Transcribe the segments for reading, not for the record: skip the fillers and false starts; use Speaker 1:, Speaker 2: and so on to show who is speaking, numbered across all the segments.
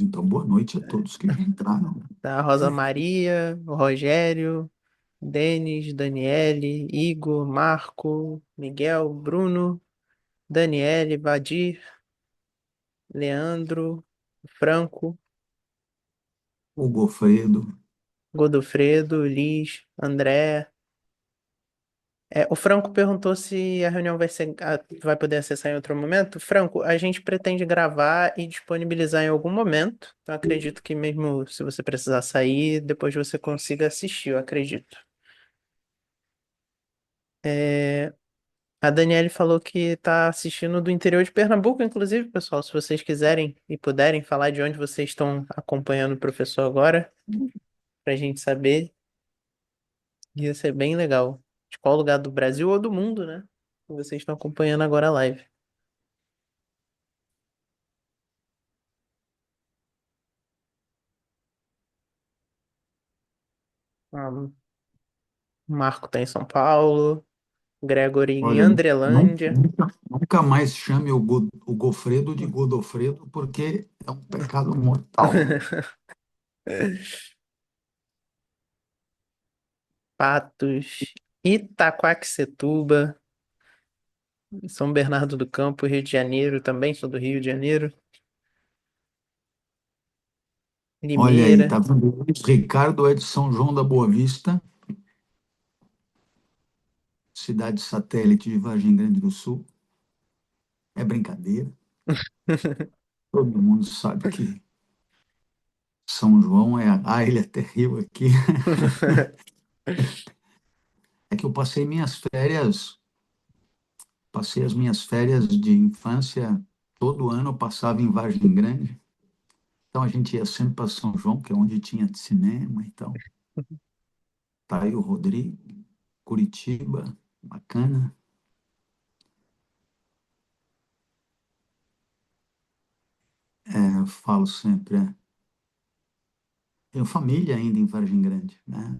Speaker 1: Então, boa noite a todos que já entraram.
Speaker 2: Tá, Rosa Maria, o Rogério, Denis, Daniele, Igor, Marco, Miguel, Bruno, Daniele, Vadir, Leandro, Franco,
Speaker 1: O Gofredo.
Speaker 2: Godofredo, Liz, André. O Franco perguntou se a reunião vai poder acessar em outro momento. Franco, a gente pretende gravar e disponibilizar em algum momento. Eu acredito que mesmo se você precisar sair, depois você consiga assistir, eu acredito. É, A Daniele falou que está assistindo do interior de Pernambuco, inclusive, pessoal. Se vocês quiserem e puderem falar de onde vocês estão acompanhando o professor agora, para a gente saber, ia ser bem legal. De qual lugar do Brasil ou do mundo, né? Que vocês estão acompanhando agora a live. Ah, o Marco está em São Paulo, Gregory em
Speaker 1: Olha,
Speaker 2: Andrelândia.
Speaker 1: nunca mais chame o Gofredo de Godofredo, porque é um pecado mortal.
Speaker 2: Patos, Itaquaquecetuba, São Bernardo do Campo, Rio de Janeiro, também sou do Rio de Janeiro,
Speaker 1: Olha aí,
Speaker 2: Limeira.
Speaker 1: tá vendo? O Ricardo é de São João da Boa Vista, cidade satélite de Vargem Grande do Sul. É brincadeira. Todo mundo sabe que São João é a ilha terrível aqui. É que eu passei as minhas férias de infância, todo ano eu passava em Vargem Grande. Então a gente ia sempre para São João, que é onde tinha cinema e tal. Tá aí o Rodrigo, Curitiba, bacana. Eu falo sempre, tenho família ainda em Vargem Grande, né?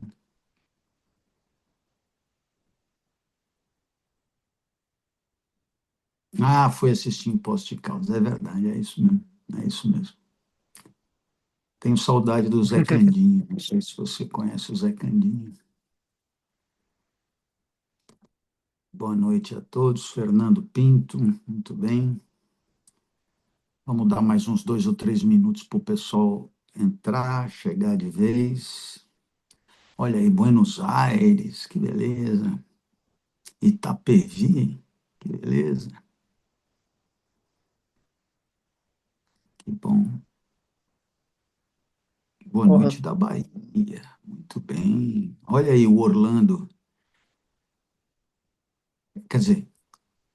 Speaker 1: Ah, fui assistir em Poços de Caldas, é verdade, é isso mesmo, é isso mesmo. Tenho saudade do Zé Candinho, não sei se você conhece o Zé Candinho. Boa noite a todos, Fernando Pinto, muito bem. Vamos dar mais uns 2 ou 3 minutos para o pessoal entrar, chegar de vez. Olha aí, Buenos Aires, que beleza. Itapevi, que beleza. Que bom. Boa
Speaker 2: Porra,
Speaker 1: noite da Bahia. Muito bem. Olha aí o Orlando. Quer dizer,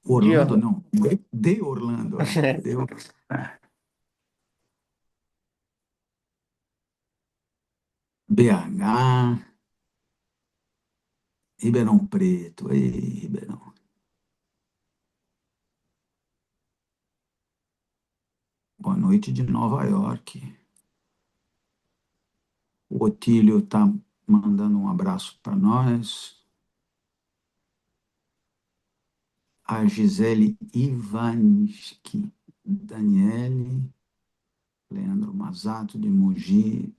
Speaker 1: Orlando
Speaker 2: Dior.
Speaker 1: não. De Orlando, é. BH, Ribeirão Preto. Ei, Ribeirão. Boa noite de Nova York. O Otílio está mandando um abraço para nós. A Gisele Ivanski, Daniele, Leandro Mazato de Mogi,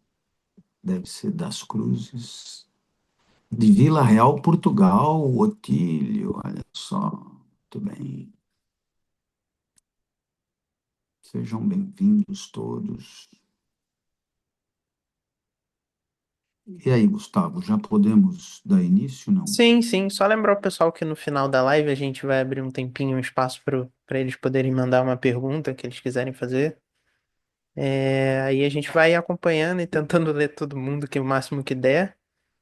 Speaker 1: deve ser das Cruzes. De Vila Real, Portugal, o Otílio, olha só, muito bem. Sejam bem-vindos todos. E aí, Gustavo, já podemos dar início, não?
Speaker 2: Sim, sim. Só lembrar o pessoal que no final da live a gente vai abrir um tempinho, um espaço para eles poderem mandar uma pergunta que eles quiserem fazer. Aí a gente vai acompanhando e tentando ler todo mundo que o máximo que der.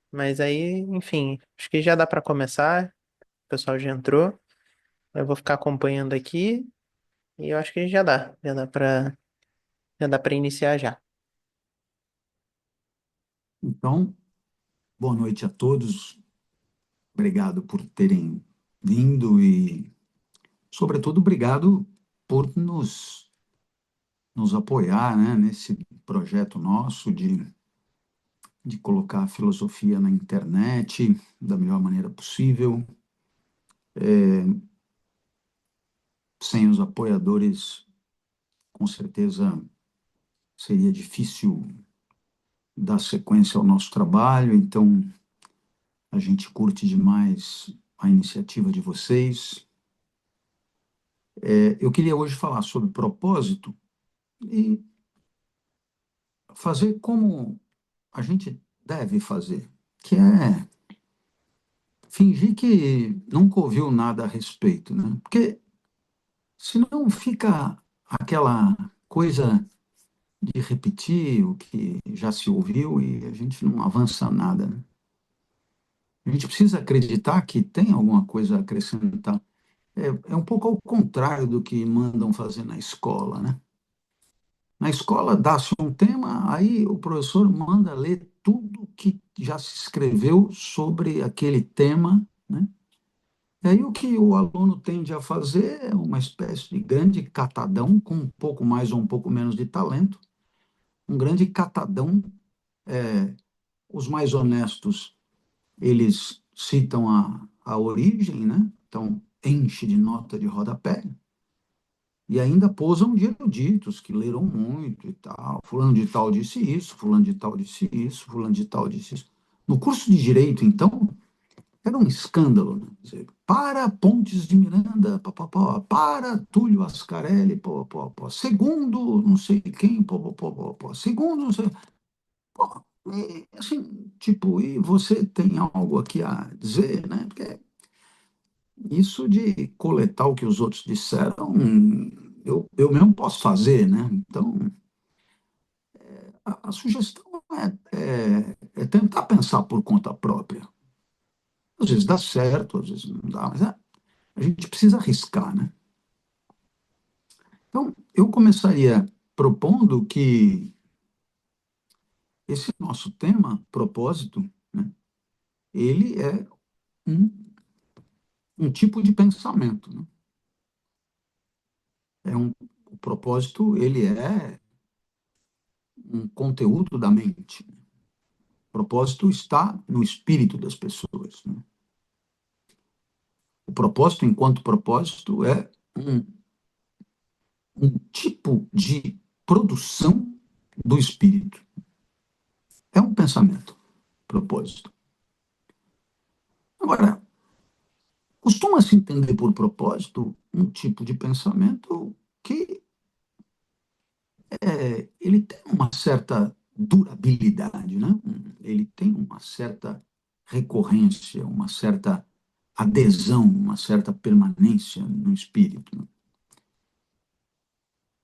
Speaker 2: Mas aí, enfim, acho que já dá para começar. O pessoal já entrou. Eu vou ficar acompanhando aqui e eu acho que já dá para iniciar já.
Speaker 1: Então, boa noite a todos. Obrigado por terem vindo e, sobretudo, obrigado por nos apoiar, né, nesse projeto nosso de colocar a filosofia na internet da melhor maneira possível. Sem os apoiadores, com certeza seria difícil dar sequência ao nosso trabalho, então a gente curte demais a iniciativa de vocês. Eu queria hoje falar sobre propósito e fazer como a gente deve fazer, que é fingir que nunca ouviu nada a respeito, né? Porque senão fica aquela coisa de repetir o que já se ouviu e a gente não avança nada, né? A gente precisa acreditar que tem alguma coisa a acrescentar. É um pouco ao contrário do que mandam fazer na escola, né? Na escola dá-se um tema, aí o professor manda ler tudo que já se escreveu sobre aquele tema, né? E aí o que o aluno tende a fazer é uma espécie de grande catadão, com um pouco mais ou um pouco menos de talento, um grande catadão. Os mais honestos, eles citam a origem, né? Então, enche de nota de rodapé, e ainda posam de eruditos que leram muito e tal. Fulano de tal disse isso, fulano de tal disse isso, fulano de tal disse isso. No curso de Direito, então, era um escândalo, né? Quer dizer, para Pontes de Miranda, pá, pá, pá, para Túlio Ascarelli, pá, pá, pá, segundo não sei quem, pá, pá, pá, pá, pá, segundo não sei... Pô, e, assim, tipo, e você tem algo aqui a dizer, né? Porque isso de coletar o que os outros disseram, eu mesmo posso fazer, né? Então, a sugestão é tentar pensar por conta própria. Às vezes dá certo, às vezes não dá, mas a gente precisa arriscar, né? Então, eu começaria propondo que esse nosso tema, propósito, né, ele é um, um tipo de pensamento, né? O propósito, ele é um conteúdo da mente. O propósito está no espírito das pessoas, né? O propósito, enquanto propósito, é um tipo de produção do espírito. É um pensamento, propósito. Agora, costuma-se entender por propósito um tipo de pensamento que ele tem uma certa durabilidade, né? Ele tem uma certa recorrência, uma certa adesão, uma certa permanência no espírito, né?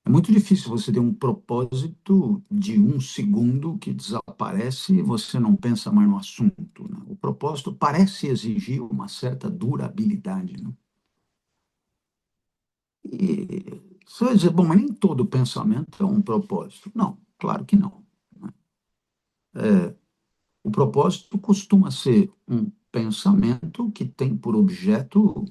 Speaker 1: É muito difícil você ter um propósito de um segundo que desaparece e você não pensa mais no assunto, né? O propósito parece exigir uma certa durabilidade, né? E você vai dizer, bom, mas nem todo pensamento é um propósito. Não, claro que não. O propósito costuma ser um pensamento que tem por objeto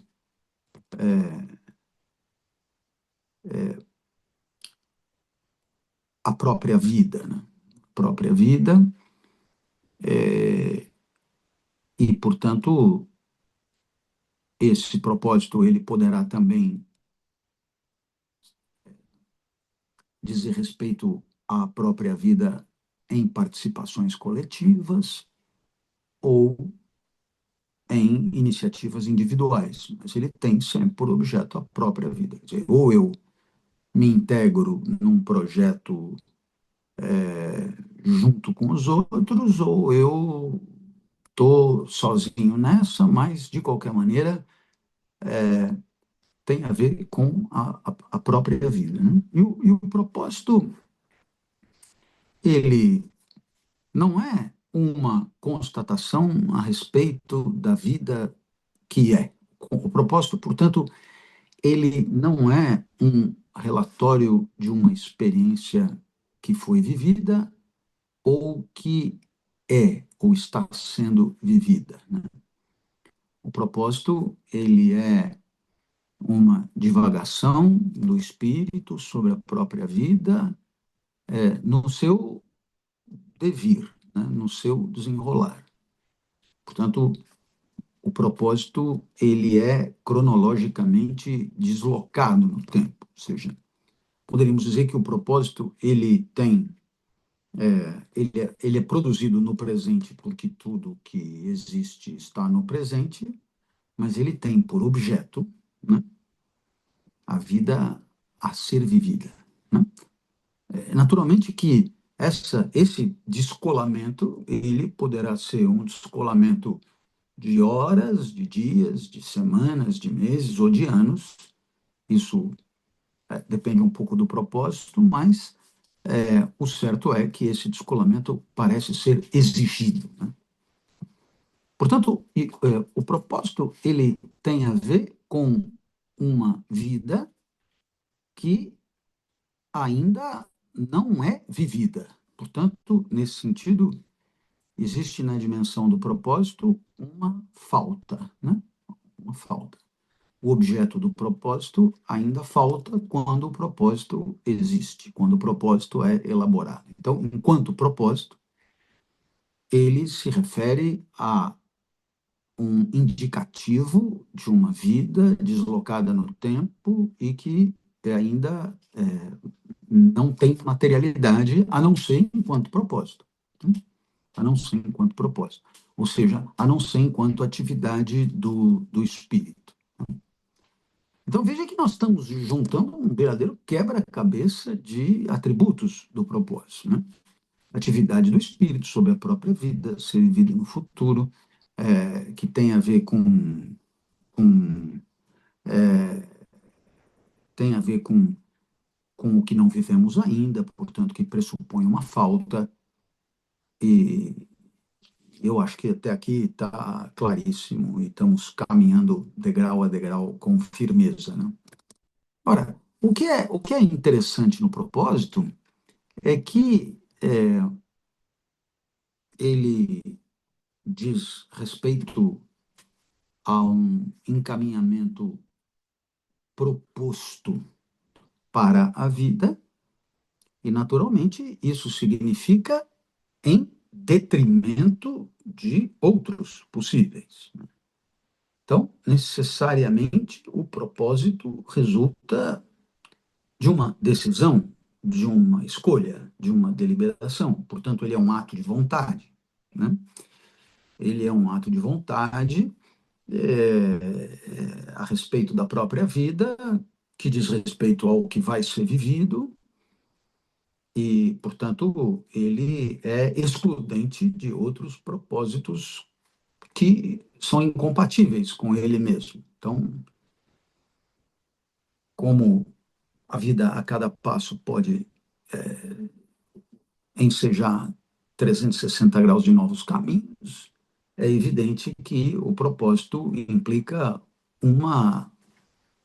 Speaker 1: a própria vida, né? A própria vida, e, portanto, esse propósito ele poderá também dizer respeito à própria vida em participações coletivas ou em iniciativas individuais, mas ele tem sempre por objeto a própria vida. Quer dizer, ou eu me integro num projeto junto com os outros, ou eu estou sozinho nessa, mas de qualquer maneira tem a ver com a própria vida, né? E o propósito, ele não é uma constatação a respeito da vida que é. O propósito, portanto, ele não é um relatório de uma experiência que foi vivida ou que é ou está sendo vivida, né? O propósito, ele é uma divagação do espírito sobre a própria vida, no seu devir, né, no seu desenrolar. Portanto, o propósito ele é cronologicamente deslocado no tempo, ou seja, Poderíamos dizer que o propósito ele tem ele é produzido no presente porque tudo que existe está no presente, mas ele tem por objeto, né, a vida a ser vivida, né? Naturalmente que esse descolamento ele poderá ser um descolamento de horas, de dias, de semanas, de meses ou de anos. Isso depende um pouco do propósito, mas o certo é que esse descolamento parece ser exigido, né? Portanto, o propósito ele tem a ver com uma vida que ainda não é vivida. Portanto, nesse sentido, existe na dimensão do propósito uma falta, né? Uma falta. O objeto do propósito ainda falta quando o propósito existe, quando o propósito é elaborado. Então, enquanto propósito, ele se refere a um indicativo de uma vida deslocada no tempo e que ainda não tem materialidade, a não ser enquanto propósito. A não ser enquanto propósito. Ou seja, a não ser enquanto atividade do espírito. Então veja que nós estamos juntando um verdadeiro quebra-cabeça de atributos do propósito, né? Atividade do espírito sobre a própria vida, ser vivido no futuro, que tem a ver com tem a ver com o que não vivemos ainda, portanto, que pressupõe uma falta, e eu acho que até aqui está claríssimo e estamos caminhando degrau a degrau com firmeza, né? Ora, o que é interessante no propósito é que ele diz respeito a um encaminhamento proposto para a vida, e naturalmente isso significa em detrimento de outros possíveis. Então, necessariamente, o propósito resulta de uma decisão, de uma escolha, de uma deliberação. Portanto, ele é um ato de vontade, né? Ele é um ato de vontade a respeito da própria vida, que diz respeito ao que vai ser vivido, e, portanto, ele é excludente de outros propósitos que são incompatíveis com ele mesmo. Então, como a vida a cada passo pode ensejar 360 graus de novos caminhos, é evidente que o propósito implica uma,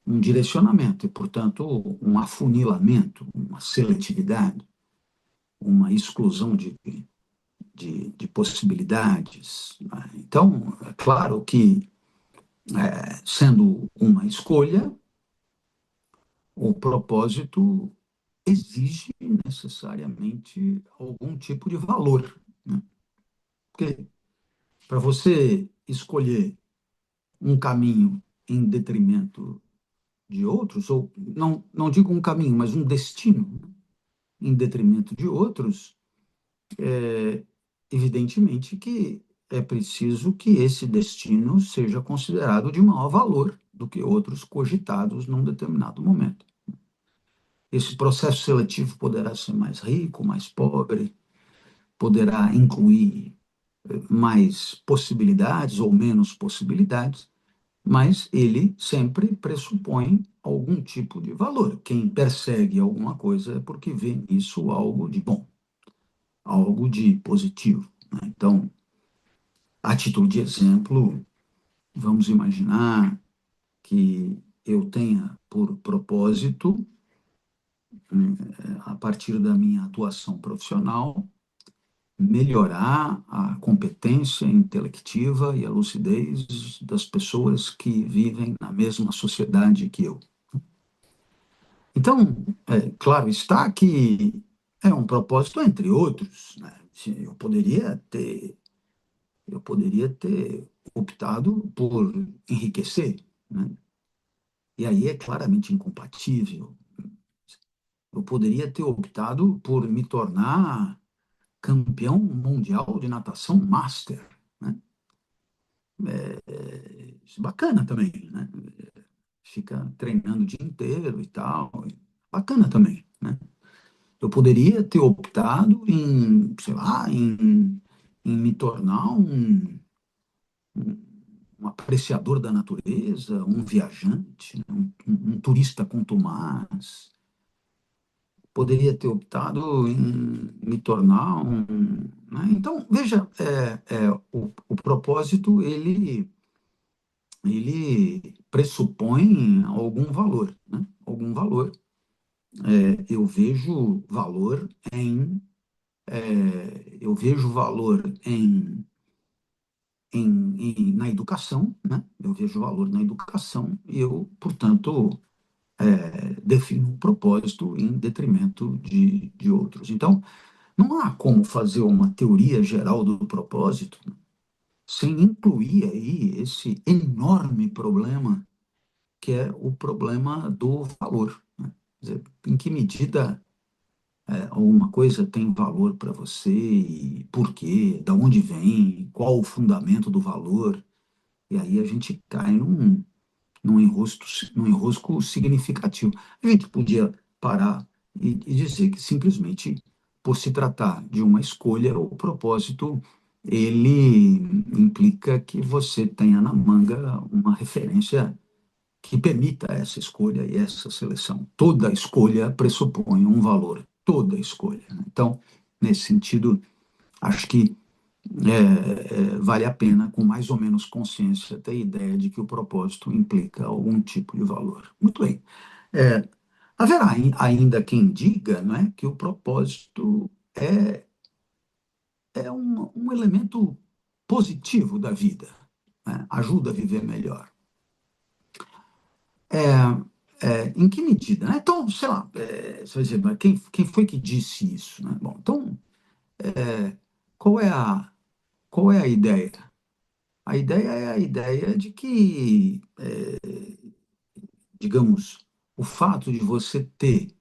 Speaker 1: um direcionamento e, portanto, um afunilamento, uma seletividade, uma exclusão de possibilidades, né? Então, é claro que, sendo uma escolha, o propósito exige necessariamente algum tipo de valor, né? Porque para você escolher um caminho em detrimento de outros, ou não digo um caminho, mas um destino, né, em detrimento de outros, evidentemente que é preciso que esse destino seja considerado de maior valor do que outros cogitados num determinado momento. Esse processo seletivo poderá ser mais rico, mais pobre, poderá incluir mais possibilidades ou menos possibilidades, mas ele sempre pressupõe algum tipo de valor. Quem persegue alguma coisa é porque vê nisso algo de bom, algo de positivo, né? Então, a título de exemplo, vamos imaginar que eu tenha por propósito, a partir da minha atuação profissional, melhorar a competência intelectiva e a lucidez das pessoas que vivem na mesma sociedade que eu. Então, claro está que é um propósito entre outros, né? Eu poderia ter optado por enriquecer, né? E aí é claramente incompatível. Eu poderia ter optado por me tornar campeão mundial de natação master, né? Isso é bacana também, né? Fica treinando o dia inteiro e tal. Bacana também, né? Eu poderia ter optado em, sei lá, em me tornar um apreciador da natureza, um viajante, né? Um turista contumaz. Poderia ter optado em me tornar um, né? Então, veja, o propósito, ele pressupõe algum valor, né? Algum valor. Eu vejo valor eu vejo valor na educação, né? Eu vejo valor na educação e eu, portanto, defino um propósito em detrimento de outros. Então, não há como fazer uma teoria geral do propósito sem incluir aí esse enorme problema que é o problema do valor, né? Quer dizer, em que medida alguma coisa tem valor para você e por quê, da onde vem, qual o fundamento do valor, e aí a gente cai num enrosco significativo. A gente podia parar e dizer que simplesmente, por se tratar de uma escolha, o propósito ele implica que você tenha na manga uma referência que permita essa escolha e essa seleção. Toda escolha pressupõe um valor, toda escolha, né? Então, nesse sentido, acho que vale a pena, com mais ou menos consciência, ter a ideia de que o propósito implica algum tipo de valor. Muito bem. É, haverá ainda quem diga, não é, que o propósito é um elemento positivo da vida, né? Ajuda a viver melhor. Em que medida, né? Então, sei lá, você vai dizer, mas quem foi que disse isso, né? Bom, então, qual é qual é a ideia? A ideia é a ideia de que, digamos, o fato de você ter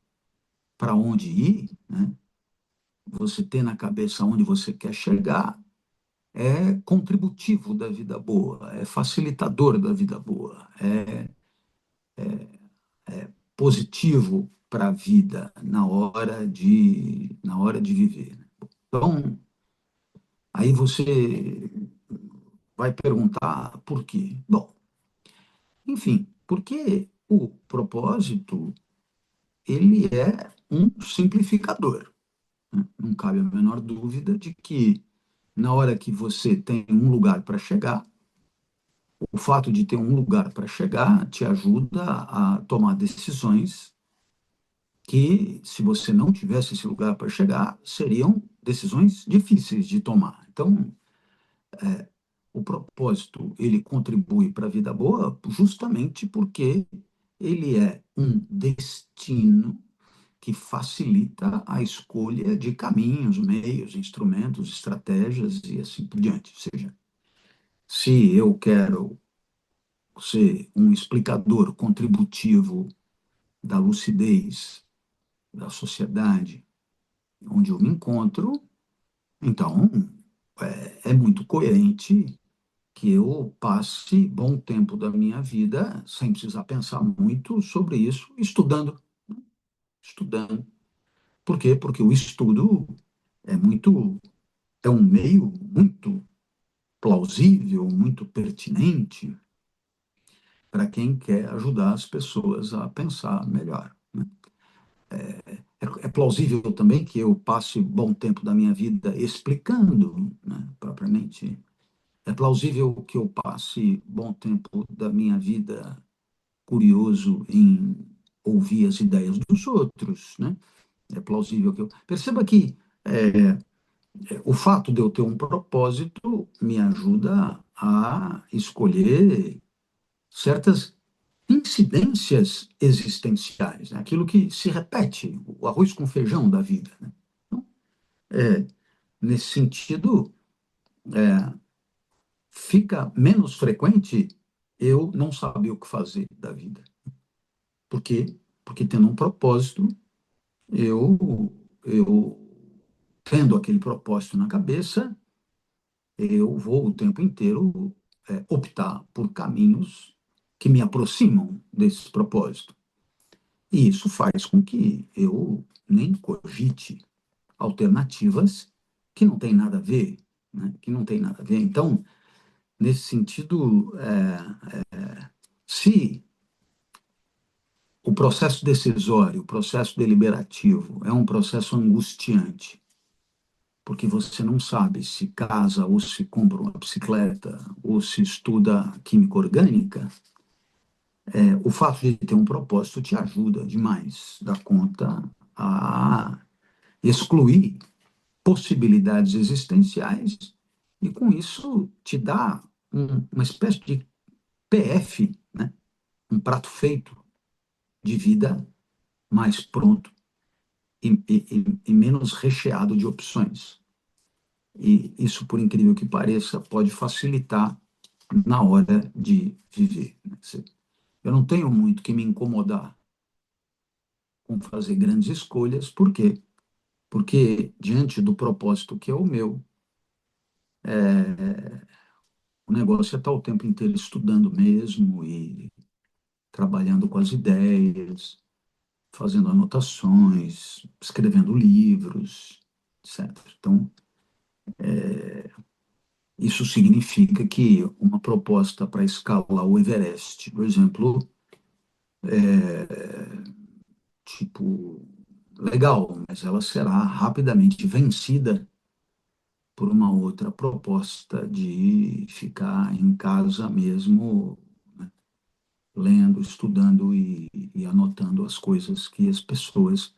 Speaker 1: para onde ir, né? Você ter na cabeça onde você quer chegar, é contributivo da vida boa, é facilitador da vida boa, é positivo para a vida na hora de viver. Então, aí você vai perguntar por quê? Bom, enfim, porque o propósito ele é um simplificador, né? Não cabe a menor dúvida de que na hora que você tem um lugar para chegar, o fato de ter um lugar para chegar te ajuda a tomar decisões que, se você não tivesse esse lugar para chegar, seriam decisões difíceis de tomar. Então, o propósito, ele contribui para a vida boa justamente porque ele é um destino que facilita a escolha de caminhos, meios, instrumentos, estratégias e assim por diante. Ou seja, se eu quero ser um explicador contributivo da lucidez da sociedade onde eu me encontro, então é muito coerente que eu passe bom tempo da minha vida sem precisar pensar muito sobre isso, estudando, estudando. Por quê? Porque o estudo é muito, é um meio muito plausível, muito pertinente para quem quer ajudar as pessoas a pensar melhor, né? É plausível também que eu passe bom tempo da minha vida explicando, né, propriamente. É plausível que eu passe bom tempo da minha vida curioso em ouvir as ideias dos outros, né? É plausível que eu. Perceba que o fato de eu ter um propósito me ajuda a escolher certas incidências existenciais, né? Aquilo que se repete, o arroz com feijão da vida, né? Então, nesse sentido, fica menos frequente eu não saber o que fazer da vida. Por quê? Porque tendo um propósito, eu tendo aquele propósito na cabeça, eu vou o tempo inteiro optar por caminhos que me aproximam desse propósito. E isso faz com que eu nem cogite alternativas que não têm nada a ver, né? Que não tem nada a ver. Então, nesse sentido, se o processo decisório, o processo deliberativo é um processo angustiante, porque você não sabe se casa ou se compra uma bicicleta ou se estuda química orgânica, o fato de ter um propósito te ajuda demais da conta a excluir possibilidades existenciais e com isso te dá uma espécie de PF, né? Um prato feito de vida mais pronto e menos recheado de opções. E isso, por incrível que pareça, pode facilitar na hora de viver. Eu não tenho muito que me incomodar com fazer grandes escolhas, por quê? Porque diante do propósito que é o meu, o negócio é estar o tempo inteiro estudando mesmo e trabalhando com as ideias, fazendo anotações, escrevendo livros, etc. Então, isso significa que uma proposta para escalar o Everest, por exemplo, tipo, legal, mas ela será rapidamente vencida por uma outra proposta de ficar em casa mesmo, né, lendo, estudando e anotando as coisas que as pessoas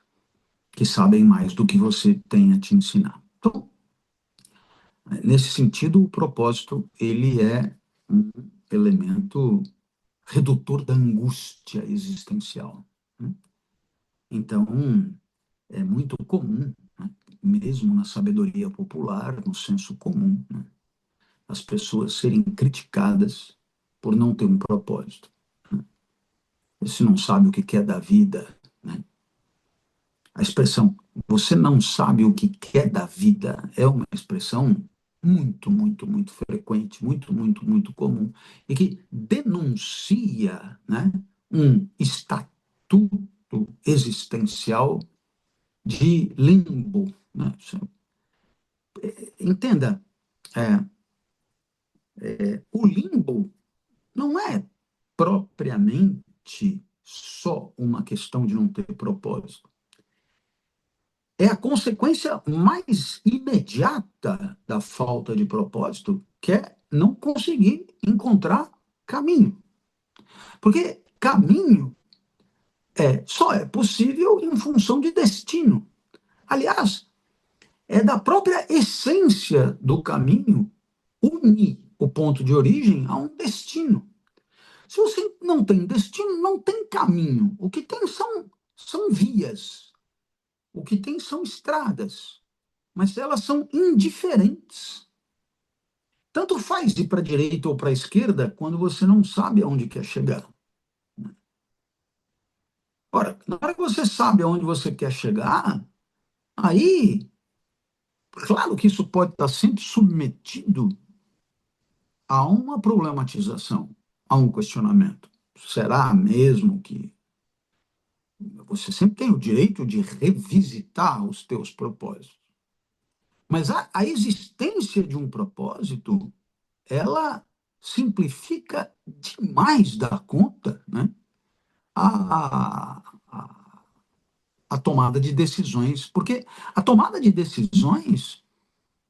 Speaker 1: que sabem mais do que você tem a te ensinar. Então, nesse sentido, o propósito ele é um elemento redutor da angústia existencial, né? Então, é muito comum, né, mesmo na sabedoria popular, no senso comum, né, as pessoas serem criticadas por não ter um propósito. Se não sabe o que quer da vida, né? A expressão "você não sabe o que quer da vida" é uma expressão muito, muito, muito frequente, muito, muito, muito comum, e que denuncia, né, um estatuto existencial de limbo, né? Entenda, é, o limbo não é propriamente só uma questão de não ter propósito. É a consequência mais imediata da falta de propósito, que é não conseguir encontrar caminho. Porque caminho só é possível em função de destino. Aliás, é da própria essência do caminho unir o ponto de origem a um destino. Se você não tem destino, não tem caminho. O que tem são vias, o que tem são estradas, mas elas são indiferentes. Tanto faz ir para a direita ou para a esquerda quando você não sabe aonde quer chegar. Ora, na hora que você sabe aonde você quer chegar, aí, claro que isso pode estar sempre submetido a uma problematização, a um questionamento. Será mesmo que você sempre tem o direito de revisitar os teus propósitos? Mas a existência de um propósito, ela simplifica demais da conta, né, a, a tomada de decisões, porque a tomada de decisões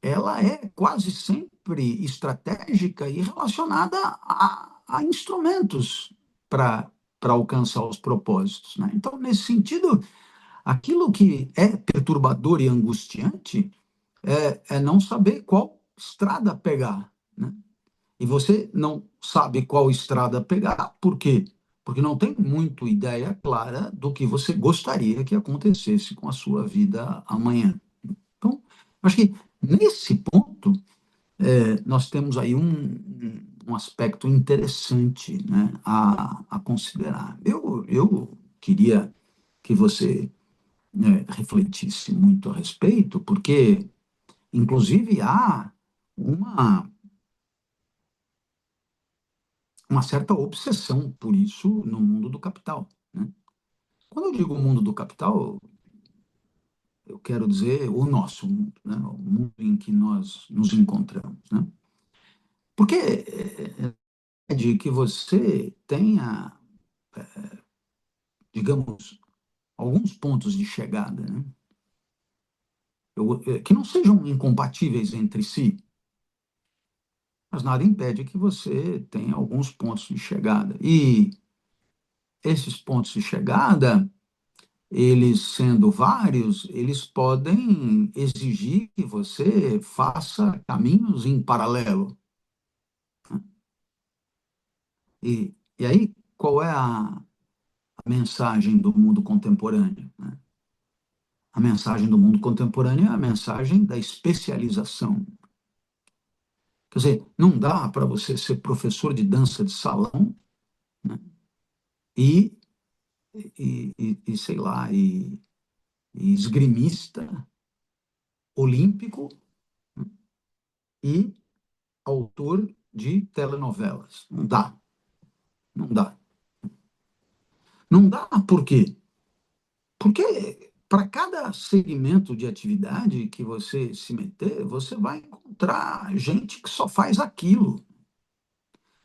Speaker 1: ela é quase sempre estratégica e relacionada a instrumentos para alcançar os propósitos, né? Então, nesse sentido, aquilo que é perturbador e angustiante é não saber qual estrada pegar, né? E você não sabe qual estrada pegar, por quê? Porque não tem muito ideia clara do que você gostaria que acontecesse com a sua vida amanhã. Então, acho que nesse ponto, nós temos aí um aspecto interessante, né, a considerar. Eu queria que você refletisse muito a respeito, porque, inclusive, há uma, uma certa obsessão por isso no mundo do capital, né? Quando eu digo mundo do capital, eu quero dizer o nosso mundo, né? O mundo em que nós nos encontramos, né? Porque é de que você tenha, digamos, alguns pontos de chegada, né? Que não sejam incompatíveis entre si, mas nada impede que você tenha alguns pontos de chegada. E esses pontos de chegada, eles sendo vários, eles podem exigir que você faça caminhos em paralelo. E aí, qual é a mensagem do mundo contemporâneo, né? A mensagem do mundo contemporâneo é a mensagem da especialização. Quer dizer, não dá para você ser professor de dança de salão, né? e, sei lá, e esgrimista olímpico, né? E autor de telenovelas. Não dá, não dá. Não dá por quê? Porque para cada segmento de atividade que você se meter, você vai encontrar gente que só faz aquilo.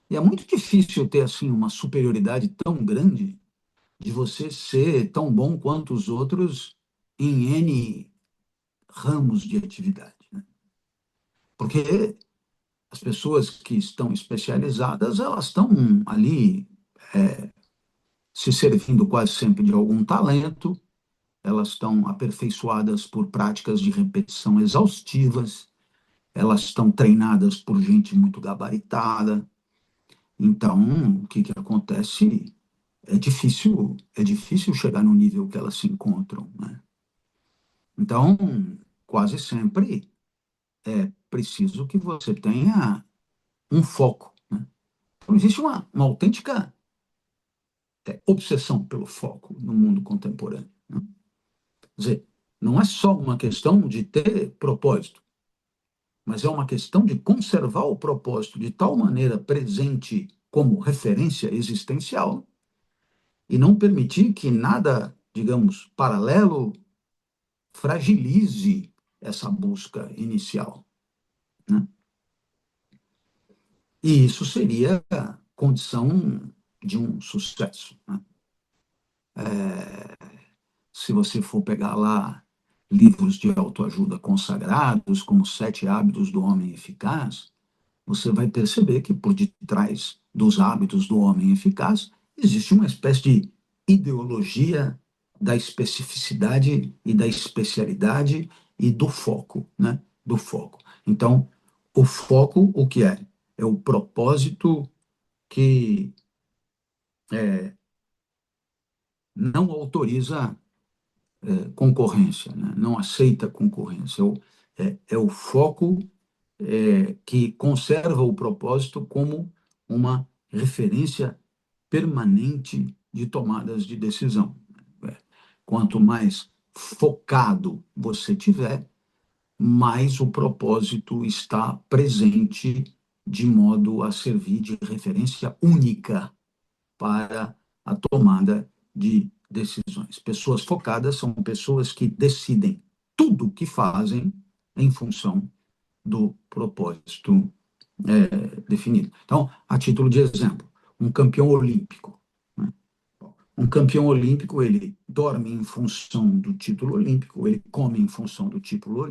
Speaker 1: E é muito difícil ter assim uma superioridade tão grande de você ser tão bom quanto os outros em N ramos de atividade, né? Porque as pessoas que estão especializadas, elas estão ali se servindo quase sempre de algum talento, elas estão aperfeiçoadas por práticas de repetição exaustivas, elas estão treinadas por gente muito gabaritada. Então, o que que acontece? É difícil chegar no nível que elas se encontram, né? Então, quase sempre é preciso que você tenha um foco, né? Então, existe uma autêntica obsessão pelo foco no mundo contemporâneo, né? Quer dizer, não é só uma questão de ter propósito, mas é uma questão de conservar o propósito de tal maneira presente como referência existencial e não permitir que nada, digamos, paralelo fragilize essa busca inicial, né? E isso seria a condição de um sucesso, né? Se você for pegar lá livros de autoajuda consagrados, como Sete Hábitos do Homem Eficaz, você vai perceber que por detrás dos hábitos do homem eficaz existe uma espécie de ideologia da especificidade e da especialidade e do foco, né? Do foco. Então, o foco, o que é? É o propósito que não autoriza concorrência, né? Não aceita concorrência. É o foco que conserva o propósito como uma referência permanente de tomadas de decisão. É, Quanto mais focado você tiver, mais o propósito está presente de modo a servir de referência única para a tomada de decisões. Pessoas focadas são pessoas que decidem tudo o que fazem em função do propósito definido. Então, a título de exemplo, um campeão olímpico, né? Um campeão olímpico, ele dorme em função do título olímpico, ele come em função do título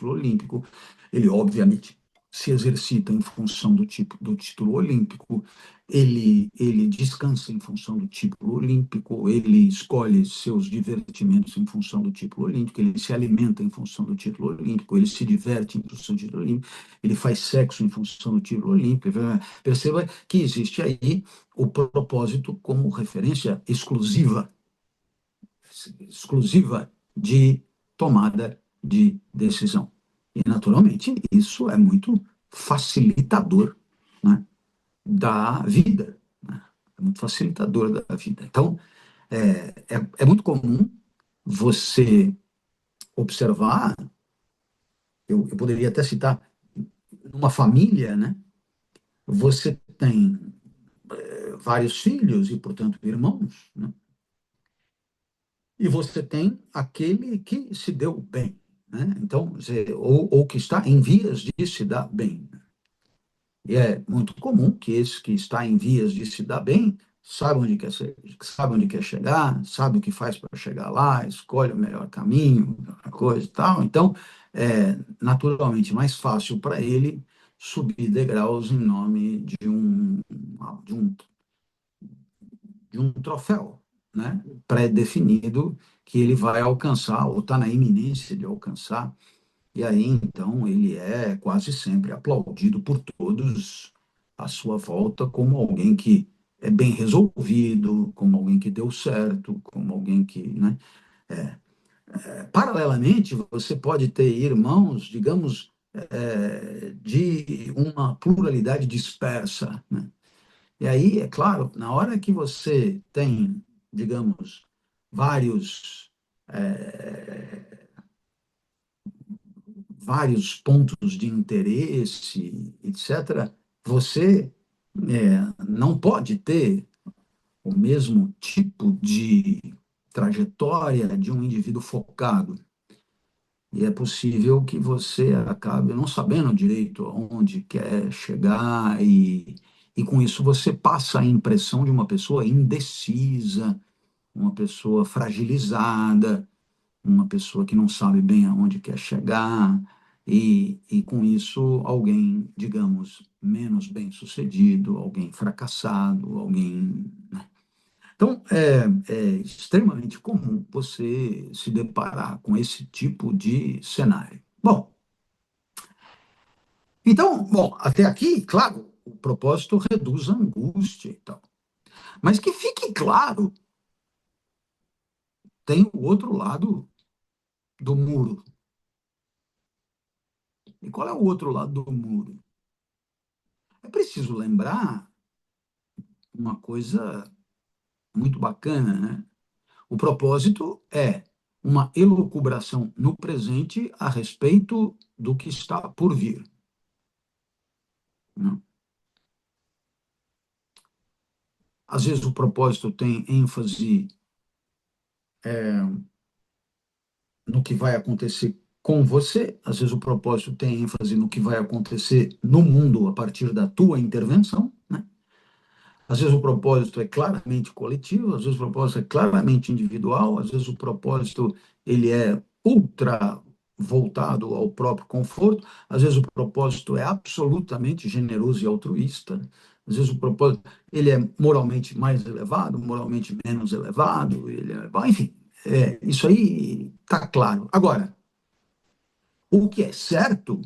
Speaker 1: olímpico, ele, obviamente, se exercita em função do título olímpico, ele descansa em função do título olímpico, ele escolhe seus divertimentos em função do título olímpico, ele se alimenta em função do título olímpico, ele se diverte em função do título olímpico, ele faz sexo em função do título olímpico. Perceba que existe aí o propósito como referência exclusiva de tomada de decisão. E, naturalmente, isso é muito facilitador, né, da vida, né? É muito facilitador da vida. Então, é muito comum você observar, eu poderia até citar, numa família, né? Você tem vários filhos e, portanto, irmãos, né? E você tem aquele que se deu bem, né? Então, ou que está em vias de se dar bem. E é muito comum que esse que está em vias de se dar bem sabe onde quer chegar, sabe o que faz para chegar lá, escolhe o melhor caminho, a coisa e tal. Então, é naturalmente mais fácil para ele subir degraus em nome de um, de um troféu, né, pré-definido que ele vai alcançar ou está na iminência de alcançar. E aí, então, ele é quase sempre aplaudido por todos à sua volta como alguém que é bem resolvido, como alguém que deu certo, como alguém que, né? Paralelamente, você pode ter irmãos, digamos, de uma pluralidade dispersa, né? E aí, é claro, na hora que você tem, digamos, vários vários pontos de interesse, etc., você não pode ter o mesmo tipo de trajetória de um indivíduo focado. E é possível que você acabe não sabendo direito aonde quer chegar, e com isso você passa a impressão de uma pessoa indecisa, uma pessoa fragilizada, uma pessoa que não sabe bem aonde quer chegar, e com isso alguém, digamos, menos bem-sucedido, alguém fracassado, alguém. Então, é extremamente comum você se deparar com esse tipo de cenário. Bom, então, bom, até aqui, claro, o propósito reduz a angústia e tal. Mas que fique claro, tem o outro lado do muro. E qual é o outro lado do muro? É preciso lembrar uma coisa muito bacana, né? O propósito é uma elucubração no presente a respeito do que está por vir, né? Às vezes o propósito tem ênfase no que vai acontecer com você, às vezes o propósito tem ênfase no que vai acontecer no mundo a partir da tua intervenção, né? Às vezes o propósito é claramente coletivo, às vezes o propósito é claramente individual, às vezes o propósito ele é ultra voltado ao próprio conforto, às vezes o propósito é absolutamente generoso e altruísta, às vezes o propósito ele é moralmente mais elevado, moralmente menos elevado, bom, enfim, isso aí está claro. Agora, o que é certo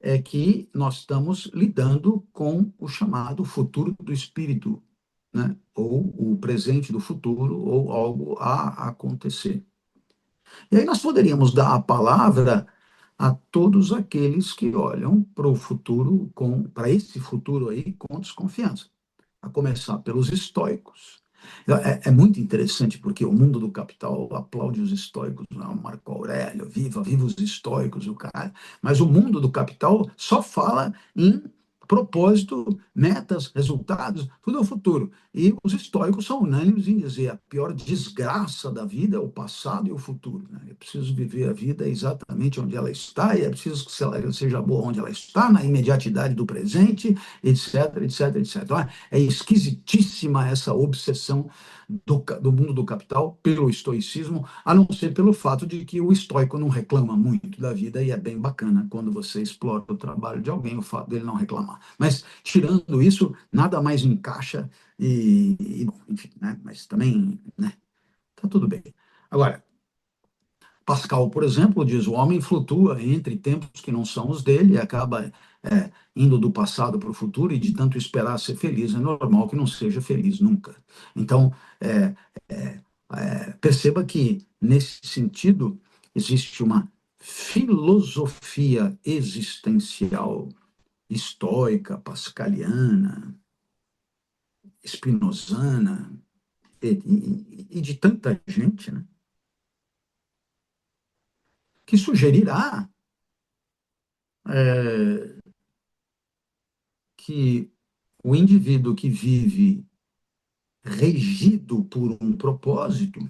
Speaker 1: é que nós estamos lidando com o chamado futuro do espírito, né? Ou o presente do futuro, ou algo a acontecer. E aí nós poderíamos dar a palavra a todos aqueles que olham para o futuro, para esse futuro aí, com desconfiança, a começar pelos estoicos. É muito interessante porque o mundo do capital aplaude os estoicos, não, Marco Aurélio, viva, viva os estoicos, o cara. Mas o mundo do capital só fala em propósito, metas, resultados, tudo é o futuro. E os estoicos são unânimes em dizer a pior desgraça da vida é o passado e o futuro, né? É preciso viver a vida exatamente onde ela está, e é preciso que ela seja boa onde ela está, na imediatidade do presente, etc, etc, etc. Então, é esquisitíssima essa obsessão do mundo do capital pelo estoicismo, a não ser pelo fato de que o estoico não reclama muito da vida, e é bem bacana quando você explora o trabalho de alguém, o fato dele não reclamar. Mas, tirando isso, nada mais encaixa, bom, enfim, né? Mas também, né? Tá tudo bem. Agora, Pascal, por exemplo, diz: o homem flutua entre tempos que não são os dele e acaba indo do passado para o futuro, e de tanto esperar ser feliz, é normal que não seja feliz nunca. Então, é, perceba que, nesse sentido, existe uma filosofia existencial estoica, pascaliana, spinozana, e de tanta gente, né? que sugerirá é, que o indivíduo que vive regido por um propósito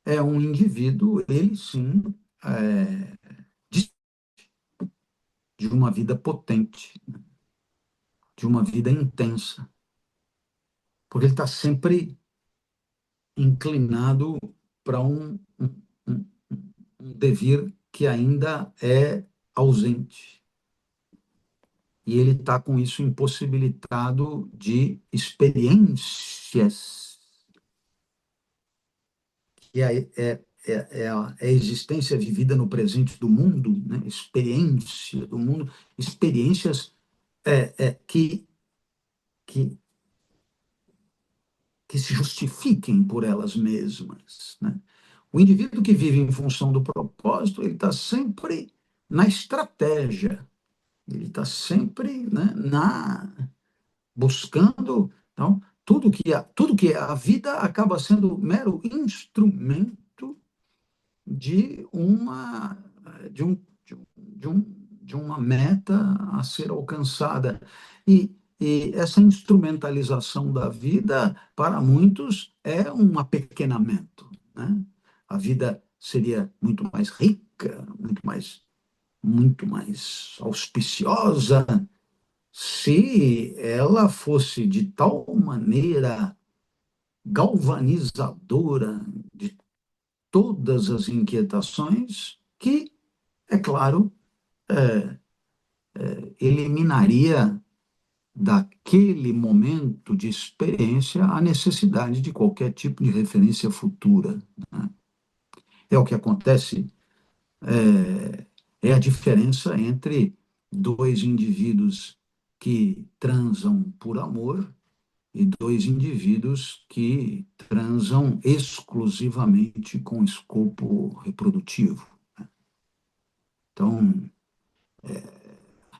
Speaker 1: é um indivíduo, ele sim, é, de uma vida potente, de uma vida intensa, porque ele está sempre inclinado para um, um devir que ainda é ausente. E ele está com isso impossibilitado de experiências, que é a existência vivida no presente do mundo, né? Experiência do mundo, experiências que, que se justifiquem por elas mesmas, né? O indivíduo que vive em função do propósito, ele está sempre na estratégia, ele está sempre, né, buscando. Então, tudo que é a vida acaba sendo mero instrumento de uma, de um, de um, de uma meta a ser alcançada. E essa instrumentalização da vida, para muitos, é um apequenamento, né? A vida seria muito mais rica, muito mais auspiciosa, se ela fosse de tal maneira galvanizadora de todas as inquietações que, é claro, eliminaria daquele momento de experiência a necessidade de qualquer tipo de referência futura, né? É o que acontece, é a diferença entre dois indivíduos que transam por amor e dois indivíduos que transam exclusivamente com escopo reprodutivo. Então,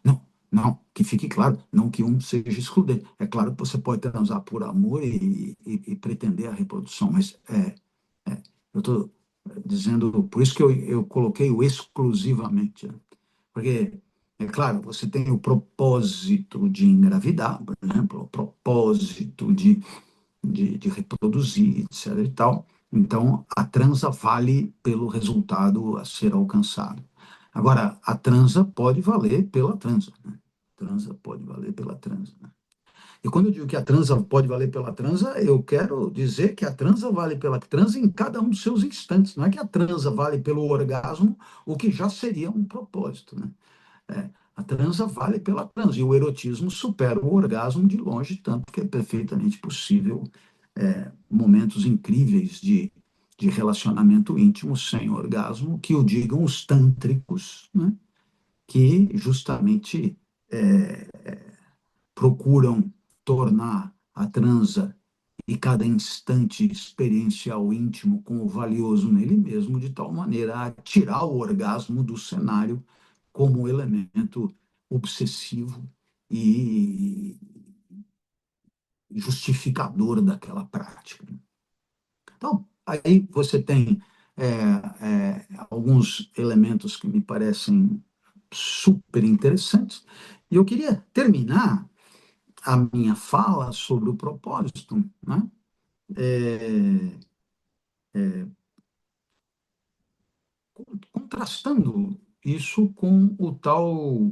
Speaker 1: não, não, que fique claro, não que um seja excludente. É claro que você pode transar por amor e pretender a reprodução, mas eu estou dizendo, por isso que eu coloquei o exclusivamente, né? Porque, é claro, você tem o propósito de engravidar, por exemplo, o propósito de reproduzir, etc. e tal. Então, a transa vale pelo resultado a ser alcançado. Agora, a transa pode valer pela transa, né? A transa pode valer pela transa, né? E quando eu digo que a transa pode valer pela transa, eu quero dizer que a transa vale pela transa em cada um dos seus instantes. Não é que a transa vale pelo orgasmo, o que já seria um propósito, né? A transa vale pela transa, e o erotismo supera o orgasmo de longe, tanto que é perfeitamente possível momentos incríveis de relacionamento íntimo sem orgasmo, que o digam os tântricos, né? Que justamente procuram tornar a transa e cada instante experiencial íntimo com o valioso nele mesmo, de tal maneira a tirar o orgasmo do cenário como elemento obsessivo e justificador daquela prática. Então, aí você tem alguns elementos que me parecem super interessantes, e eu queria terminar a minha fala sobre o propósito, né? É, contrastando isso com o tal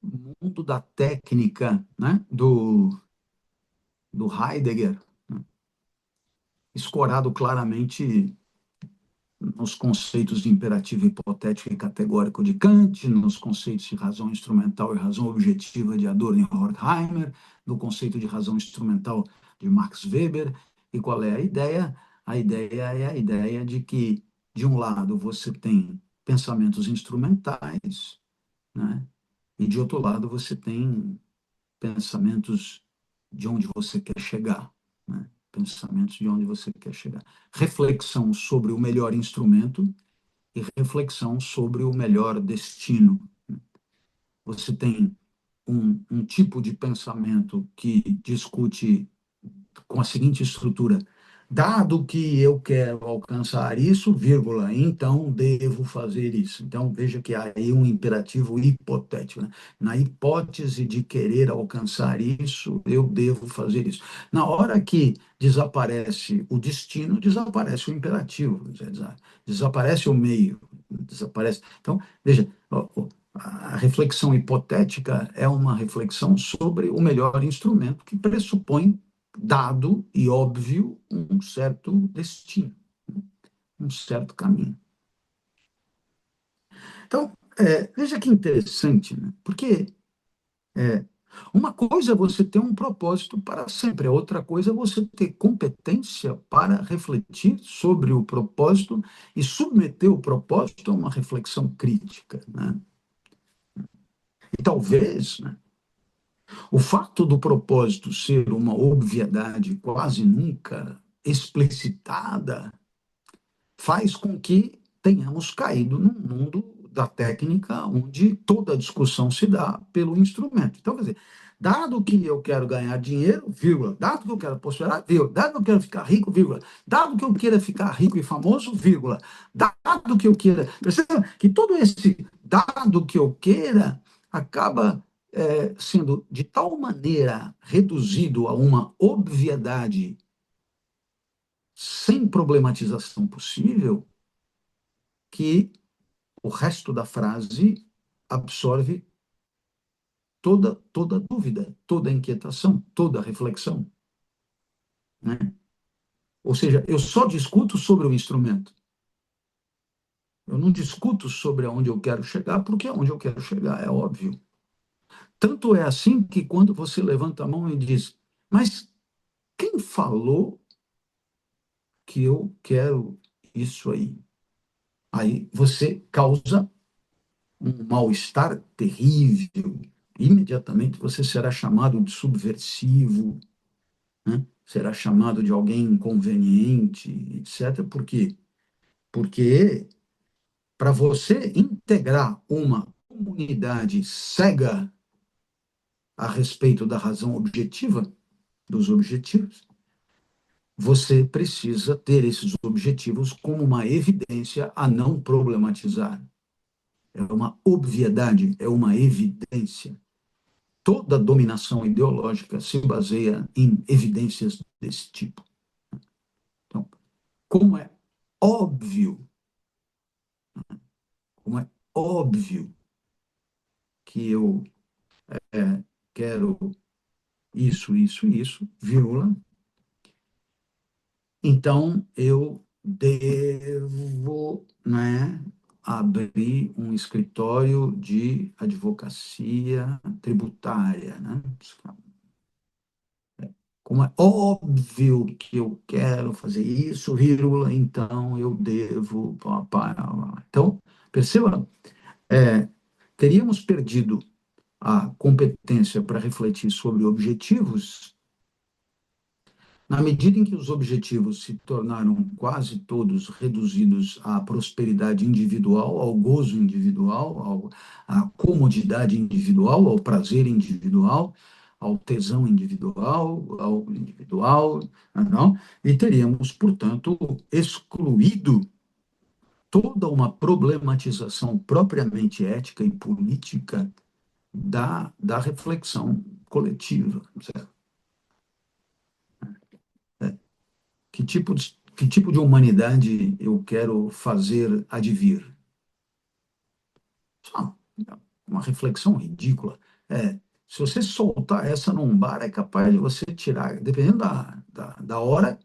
Speaker 1: mundo da técnica, né? Do Heidegger, né? Escorado claramente nos conceitos de imperativo hipotético e categórico de Kant, nos conceitos de razão instrumental e razão objetiva de Adorno e Horkheimer, no conceito de razão instrumental de Max Weber. E qual é a ideia? A ideia é a ideia de que, de um lado, você tem pensamentos instrumentais, né? E, de outro lado, você tem pensamentos de onde você quer chegar, né? Pensamentos de onde você quer chegar. Reflexão sobre o melhor instrumento e reflexão sobre o melhor destino. Você tem um tipo de pensamento que discute com a seguinte estrutura: Dado que eu quero alcançar isso, vírgula, então devo fazer isso. Então, veja que há aí um imperativo hipotético, né? Na hipótese de querer alcançar isso, eu devo fazer isso. Na hora que desaparece o destino, desaparece o imperativo, desaparece o meio, desaparece. Então, veja, a reflexão hipotética é uma reflexão sobre o melhor instrumento que pressupõe dado e óbvio um certo destino, um certo caminho. Então, veja que interessante, né? Porque uma coisa é você ter um propósito para sempre, a outra coisa é você ter competência para refletir sobre o propósito e submeter o propósito a uma reflexão crítica, né? E talvez, né, o fato do propósito ser uma obviedade quase nunca explicitada faz com que tenhamos caído num mundo da técnica onde toda a discussão se dá pelo instrumento. Então, quer dizer, dado que eu quero ganhar dinheiro, vírgula, dado que eu quero prosperar, vírgula, dado que eu quero ficar rico, vírgula, dado que eu queira ficar rico e famoso, vírgula, dado que eu queira, perceba que todo esse dado que eu queira acaba sendo de tal maneira reduzido a uma obviedade sem problematização possível que o resto da frase absorve toda dúvida, toda inquietação, toda reflexão, né? Ou seja, eu só discuto sobre o instrumento. Eu não discuto sobre aonde eu quero chegar, porque aonde eu quero chegar é óbvio. Tanto é assim que quando você levanta a mão e diz, mas quem falou que eu quero isso aí? Aí você causa um mal-estar terrível. Imediatamente você será chamado de subversivo, né? Será chamado de alguém inconveniente, etc. Por quê? Porque para você integrar uma comunidade cega a respeito da razão objetiva, dos objetivos, você precisa ter esses objetivos como uma evidência a não problematizar. É uma obviedade, é uma evidência. Toda dominação ideológica se baseia em evidências desse tipo. Então, como é óbvio, como é óbvio que eu quero isso, vírgula, então eu devo, né, abrir um escritório de advocacia tributária, né? Como é óbvio que eu quero fazer isso, vírgula, então eu devo. Então, perceba, é, teríamos perdido a competência para refletir sobre objetivos, na medida em que os objetivos se tornaram quase todos reduzidos à prosperidade individual, ao gozo individual, à comodidade individual, ao prazer individual, ao tesão individual, ao individual, não? E teríamos, portanto, excluído toda uma problematização propriamente ética e política da reflexão coletiva, certo? Que tipo de humanidade eu quero fazer advir? Só uma reflexão ridícula. Se você soltar essa num bar, é capaz de você tirar, dependendo da hora,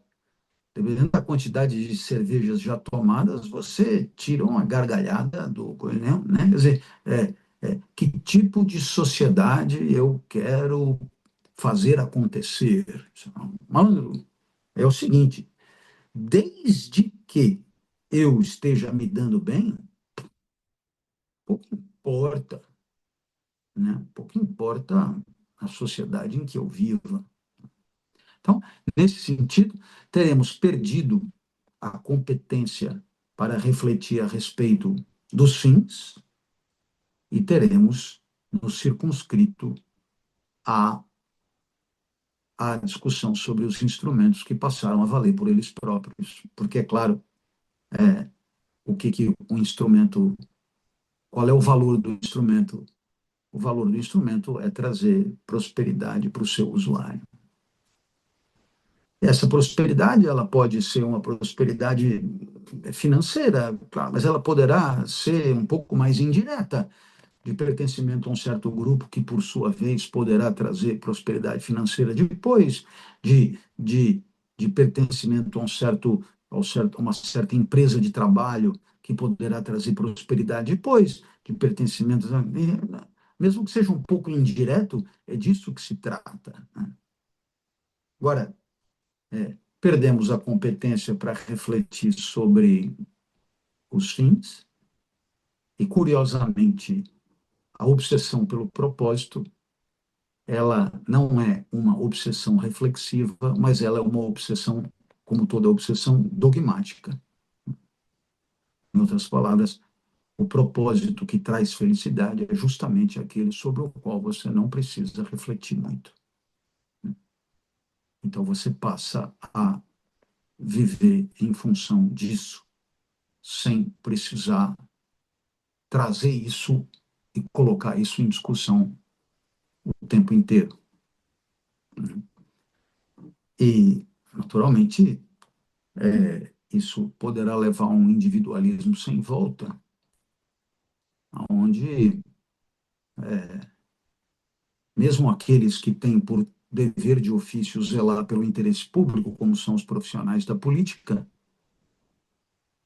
Speaker 1: dependendo da quantidade de cervejas já tomadas, você tira uma gargalhada do coronel, né? Quer dizer, que tipo de sociedade eu quero fazer acontecer? Malandro, é o seguinte, desde que eu esteja me dando bem, pouco importa, né? Pouco importa a sociedade em que eu viva. Então, nesse sentido, teremos perdido a competência para refletir a respeito dos fins e teremos nos circunscrito a à discussão sobre os instrumentos que passaram a valer por eles próprios, porque, é claro, o que que o instrumento, qual é o valor do instrumento? O valor do instrumento é trazer prosperidade para o seu usuário. Essa prosperidade, ela pode ser uma prosperidade financeira, claro, mas ela poderá ser um pouco mais indireta, de pertencimento a um certo grupo que, por sua vez, poderá trazer prosperidade financeira. Depois de pertencimento a uma certa empresa de trabalho que poderá trazer prosperidade. Depois de pertencimento, mesmo que seja um pouco indireto, é disso que se trata, né? Agora, perdemos a competência para refletir sobre os fins e, curiosamente, a obsessão pelo propósito, ela não é uma obsessão reflexiva, mas ela é uma obsessão, como toda obsessão, dogmática. Em outras palavras, o propósito que traz felicidade é justamente aquele sobre o qual você não precisa refletir muito. Então você passa a viver em função disso, sem precisar trazer isso e colocar isso em discussão o tempo inteiro. E, naturalmente, isso poderá levar a um individualismo sem volta, onde mesmo aqueles que têm por dever de ofício zelar pelo interesse público, como são os profissionais da política,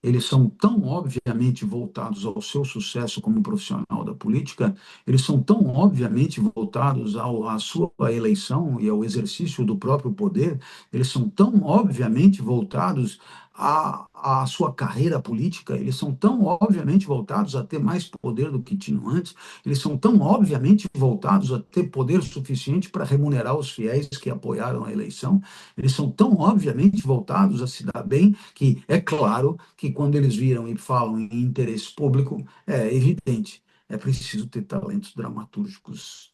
Speaker 1: eles são tão obviamente voltados ao seu sucesso como profissional da política, eles são tão obviamente voltados à sua eleição e ao exercício do próprio poder, eles são tão obviamente voltados à sua carreira política, eles são tão obviamente voltados a ter mais poder do que tinham antes, eles são tão obviamente voltados a ter poder suficiente para remunerar os fiéis que apoiaram a eleição, eles são tão obviamente voltados a se dar bem que é claro que quando eles viram e falam em interesse público, é evidente, é preciso ter talentos dramatúrgicos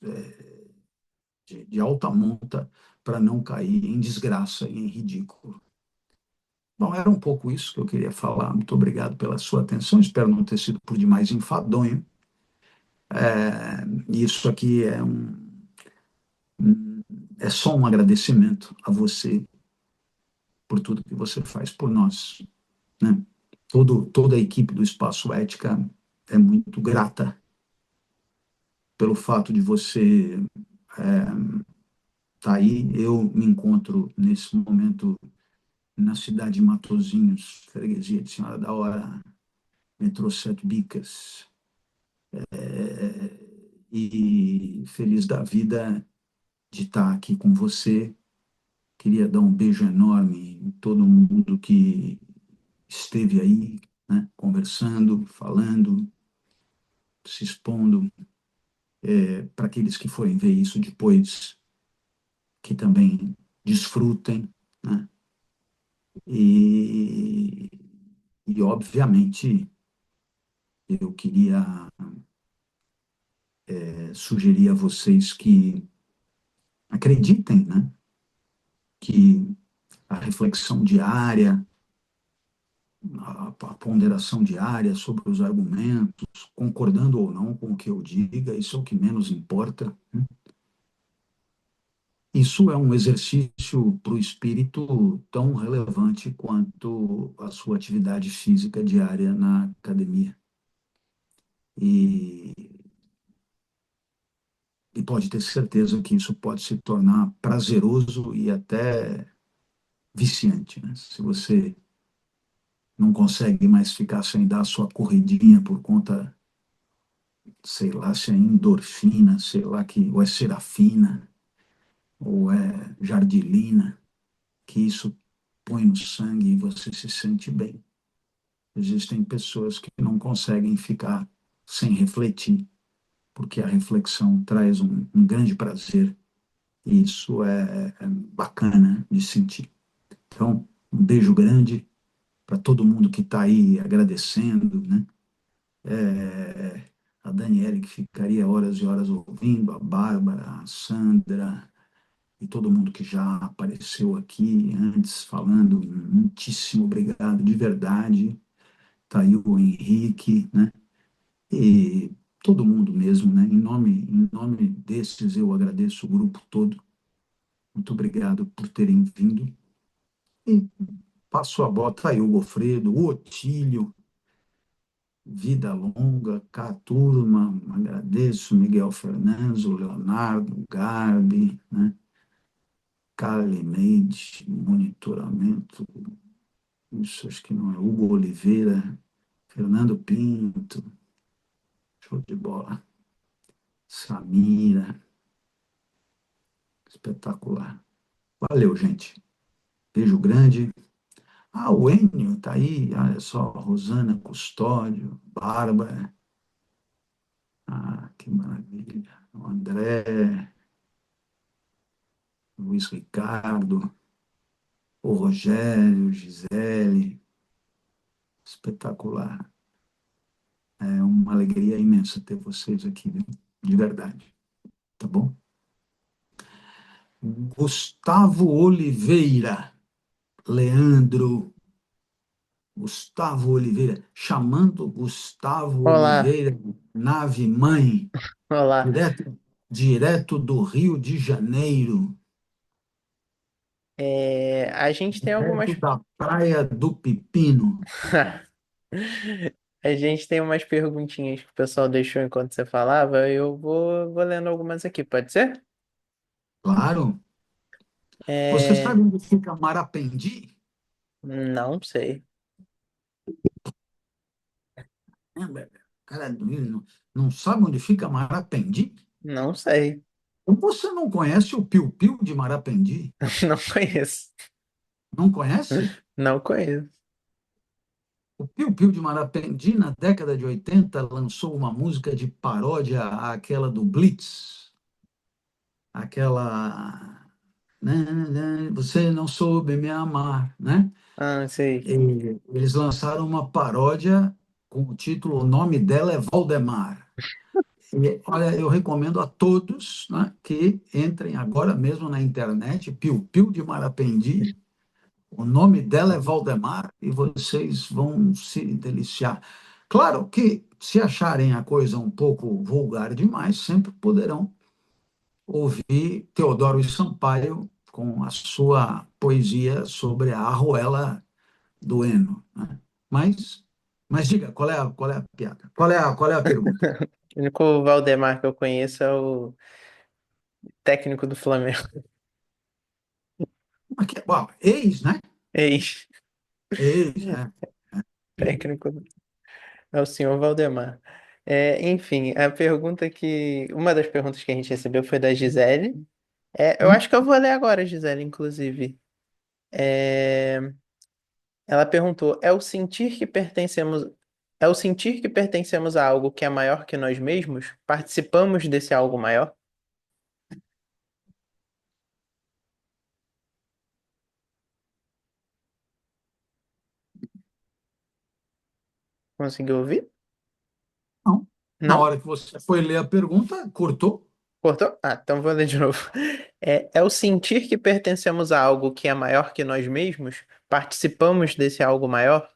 Speaker 1: de alta monta para não cair em desgraça e em ridículo. Bom, era um pouco isso que eu queria falar. Muito obrigado pela sua atenção. Espero não ter sido por demais enfadonho. Isso aqui é só um agradecimento a você por tudo que você faz por nós, né? Toda a equipe do Espaço Ética é muito grata pelo fato de você estar aí. Eu me encontro nesse momento na cidade de Matosinhos, freguesia de Senhora da Hora, metrô Sete Bicas, e feliz da vida de estar aqui com você. Queria dar um beijo enorme em todo mundo que esteve aí, né, conversando, falando, se expondo, para aqueles que forem ver isso depois, que também desfrutem, né? E, obviamente, eu queria sugerir a vocês que acreditem, né, que a reflexão diária, a ponderação diária sobre os argumentos, concordando ou não com o que eu diga, isso é o que menos importa, né? Isso é um exercício para o espírito tão relevante quanto a sua atividade física diária na academia. E, pode ter certeza que isso pode se tornar prazeroso e até viciante, né? Se você não consegue mais ficar sem dar a sua corridinha por conta, sei lá, se é endorfina, sei lá que, ou é serafina, ou é jardilina, que isso põe no sangue e você se sente bem. Existem pessoas que não conseguem ficar sem refletir, porque a reflexão traz um grande prazer, e isso é bacana de sentir. Então, um beijo grande para todo mundo que está aí agradecendo, né? A Daniele, que ficaria horas e horas ouvindo, a Bárbara, a Sandra, e todo mundo que já apareceu aqui antes falando, muitíssimo obrigado de verdade. Tá aí o Henrique, né? E todo mundo mesmo, né? Em nome desses, eu agradeço o grupo todo. Muito obrigado por terem vindo. E passo a bola, tá aí o Gofredo, o Otílio, vida longa, cá turma, agradeço, Miguel Fernandes, o Leonardo, o Garbi, né? Carlineide, monitoramento, isso acho que não é, Hugo Oliveira, Fernando Pinto, show de bola, Samira, espetacular. Valeu, gente. Beijo grande. Ah, o Enio tá aí, olha só, Rosana Custódio, Bárbara, ah, que maravilha. O André, Luiz Ricardo, o Rogério, Gisele, espetacular. É uma alegria imensa ter vocês aqui, viu? De verdade, tá bom? Gustavo Oliveira, Leandro, Gustavo Oliveira, chamando Gustavo
Speaker 2: Olá,
Speaker 1: Oliveira, nave mãe,
Speaker 2: olá.
Speaker 1: direto do Rio de Janeiro,
Speaker 2: A gente tem
Speaker 1: direto
Speaker 2: algumas.
Speaker 1: da Praia do Pepino.
Speaker 2: A gente tem umas perguntinhas que o pessoal deixou enquanto você falava. Eu vou lendo algumas aqui, pode ser?
Speaker 1: Claro. Você sabe
Speaker 2: É,
Speaker 1: onde fica Marapendi?
Speaker 2: não sei.
Speaker 1: Lembra? Cara, não sabe onde fica Marapendi?
Speaker 2: Não sei.
Speaker 1: Ou você não conhece o Piu Piu de Marapendi?
Speaker 2: Não conheço.
Speaker 1: Não conhece?
Speaker 2: Não conheço.
Speaker 1: O Piu Piu de Marapendi, na década de 80, lançou uma música de paródia àquela do Blitz, aquela. Você não soube me amar, né?
Speaker 2: Ah, sei.
Speaker 1: E eles lançaram uma paródia com o título O Nome Dela é Valdemar. E, olha, eu recomendo a todos, né, que entrem agora mesmo na internet, Piu Piu de Marapendi. O nome dela é Valdemar e vocês vão se deliciar. Claro que, se acharem a coisa um pouco vulgar demais, sempre poderão ouvir Teodoro e Sampaio com a sua poesia sobre a arruela do Eno, né? Mas, mas diga, qual é a piada? Qual é a pergunta?
Speaker 2: O único Valdemar que eu conheço é o técnico do Flamengo.
Speaker 1: Bom, ex, né?
Speaker 2: Ex.
Speaker 1: Ex, é.
Speaker 2: Técnico é o senhor Valdemar. Enfim, a pergunta que. Uma das perguntas que a gente recebeu foi da Gisele. Eu acho que eu vou ler agora, Gisele, inclusive. É, Ela perguntou: é o sentir que pertencemos a algo que é maior que nós mesmos? Participamos desse algo maior? Conseguiu ouvir?
Speaker 1: Não. Na
Speaker 2: Não?
Speaker 1: hora que você foi ler a pergunta, cortou.
Speaker 2: Cortou? Ah, então vou ler de novo. É o sentir que pertencemos a algo que é maior que nós mesmos? Participamos desse algo maior?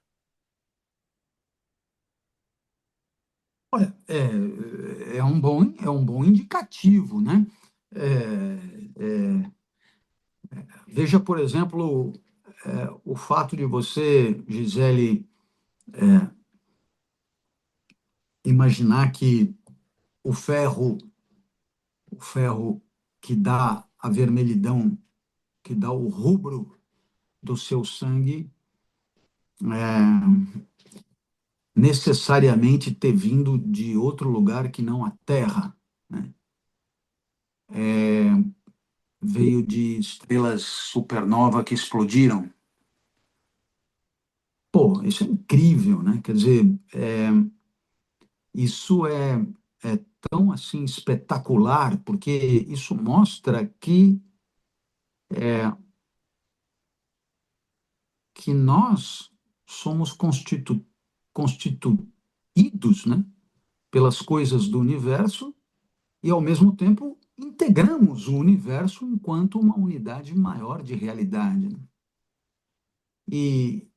Speaker 1: Olha, é um bom indicativo, né? Veja, por exemplo, o fato de você, Gisele, imaginar que o ferro, o ferro que dá a vermelhidão, que dá o rubro do seu sangue, necessariamente ter vindo de outro lugar que não a Terra, né? Veio de estrelas supernova que explodiram. Pô, isso é incrível, né? Quer dizer, isso é tão assim espetacular, porque isso mostra que nós somos constituídos, né, pelas coisas do universo e, ao mesmo tempo, integramos o universo enquanto uma unidade maior de realidade, né? E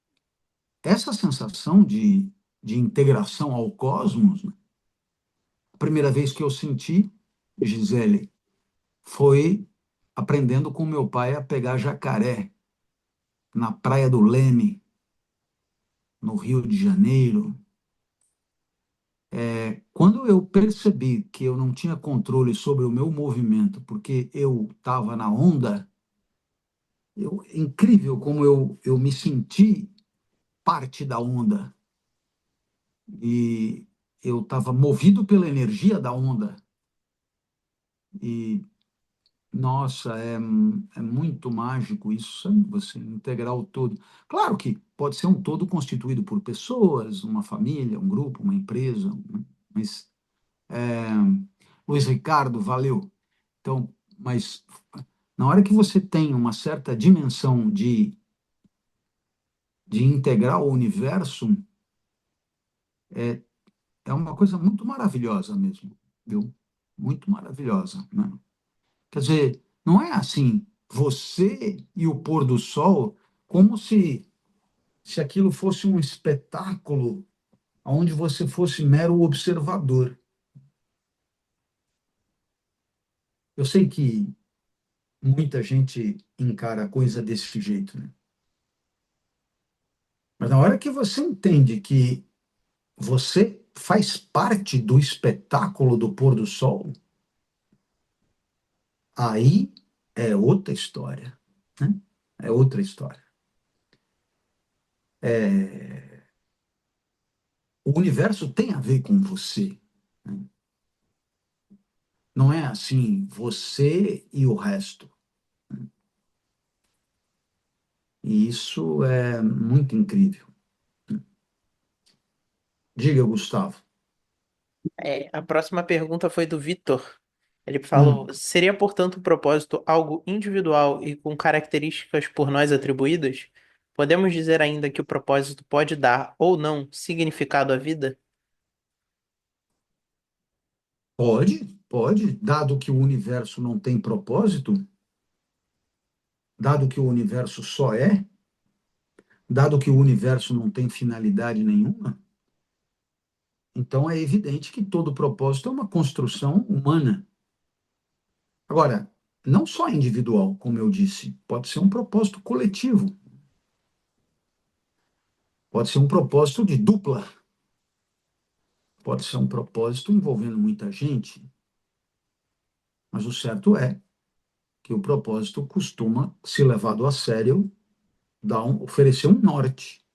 Speaker 1: essa sensação de integração ao cosmos, né, a primeira vez que eu senti, Gisele, foi aprendendo com meu pai a pegar jacaré na Praia do Leme, no Rio de Janeiro. Quando eu percebi que eu não tinha controle sobre o meu movimento, porque eu estava na onda, incrível como eu me senti parte da onda. E eu estava movido pela energia da onda. E, nossa, é muito mágico isso, sabe? Você integrar o todo. Claro que pode ser um todo constituído por pessoas, uma família, um grupo, uma empresa, né? Mas, é, Luiz Ricardo, valeu. Então, mas na hora que você tem uma certa dimensão de integrar o universo, é uma coisa muito maravilhosa mesmo, viu? Muito maravilhosa, né? Quer dizer, não é assim, você e o pôr do sol, como se aquilo fosse um espetáculo onde você fosse mero observador. Eu sei que muita gente encara a coisa desse jeito, né? Mas na hora que você entende que você faz parte do espetáculo do pôr do sol, aí é outra história, né? É outra história. O universo tem a ver com você, né? Não é assim, você e o resto. E isso é muito incrível. Diga, Gustavo.
Speaker 2: A próxima pergunta foi do Vitor. Ele
Speaker 1: Hum,
Speaker 2: falou: seria, portanto, o propósito algo individual e com características por nós atribuídas? Podemos dizer ainda que o propósito pode dar ou não significado à vida?
Speaker 1: pode, dado que o universo não tem propósito, dado que o universo só é, dado que o universo não tem finalidade nenhuma, então é evidente que todo propósito é uma construção humana. Agora, não só individual, como eu disse, pode ser um propósito coletivo, pode ser um propósito de dupla, pode ser um propósito envolvendo muita gente, mas o certo é que o propósito costuma, se levado a sério, oferecer um norte,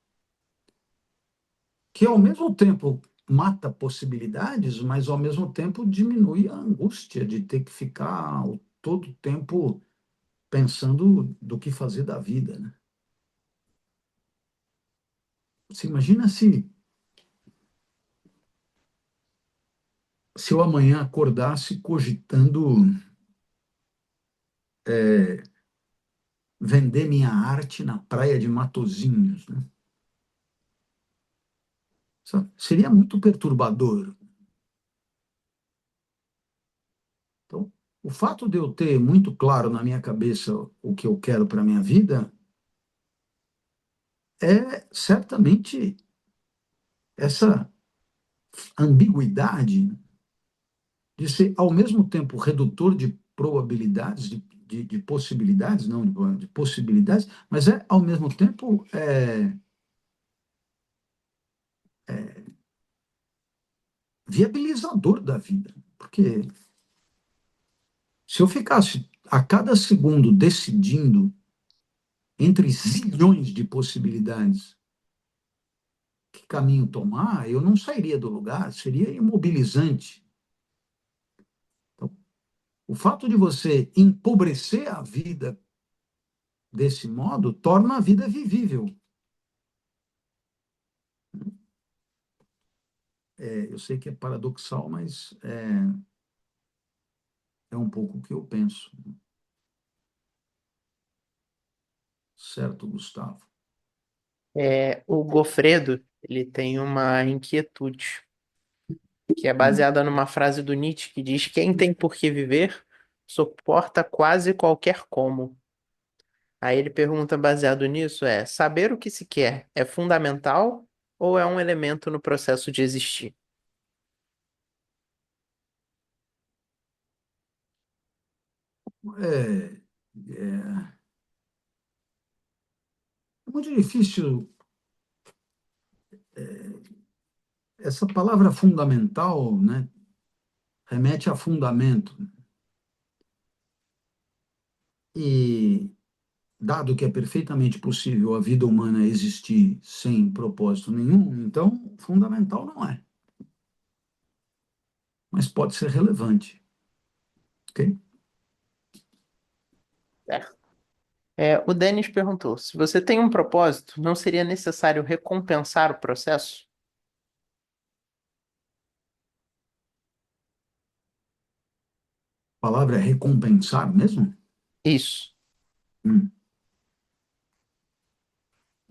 Speaker 1: que ao mesmo tempo mata possibilidades, mas ao mesmo tempo diminui a angústia de ter que ficar todo o tempo pensando do que fazer da vida, né? Você imagina se eu amanhã acordasse cogitando vender minha arte na praia de Matozinhos, né? Seria muito perturbador. Então, o fato de eu ter muito claro na minha cabeça o que eu quero para a minha vida é certamente essa ambiguidade de ser, ao mesmo tempo, redutor de probabilidades, de possibilidades, não, de possibilidades, mas é, ao mesmo tempo, viabilizador da vida. Porque se eu ficasse a cada segundo decidindo entre zilhões de possibilidades que caminho tomar, eu não sairia do lugar, seria imobilizante. Então, o fato de você empobrecer a vida desse modo torna a vida vivível. Eu sei que é paradoxal, mas é um pouco o que eu penso. Certo, Gustavo?
Speaker 2: O Gofredo, ele tem uma inquietude, que é
Speaker 1: Hum,
Speaker 2: baseada numa frase do Nietzsche que diz: quem tem por que viver suporta quase qualquer como. Aí ele pergunta, baseado nisso, saber o que se quer é fundamental ou é um elemento no processo de existir?
Speaker 1: É, é, é muito difícil. Essa palavra fundamental, né, remete a fundamento. E, dado que é perfeitamente possível a vida humana existir sem propósito nenhum, então fundamental não é, mas pode ser relevante, ok?
Speaker 2: Certo. O Denis perguntou: se você tem um propósito, não seria necessário recompensar o processo?
Speaker 1: A palavra é recompensar mesmo?
Speaker 2: Isso.
Speaker 1: Hum.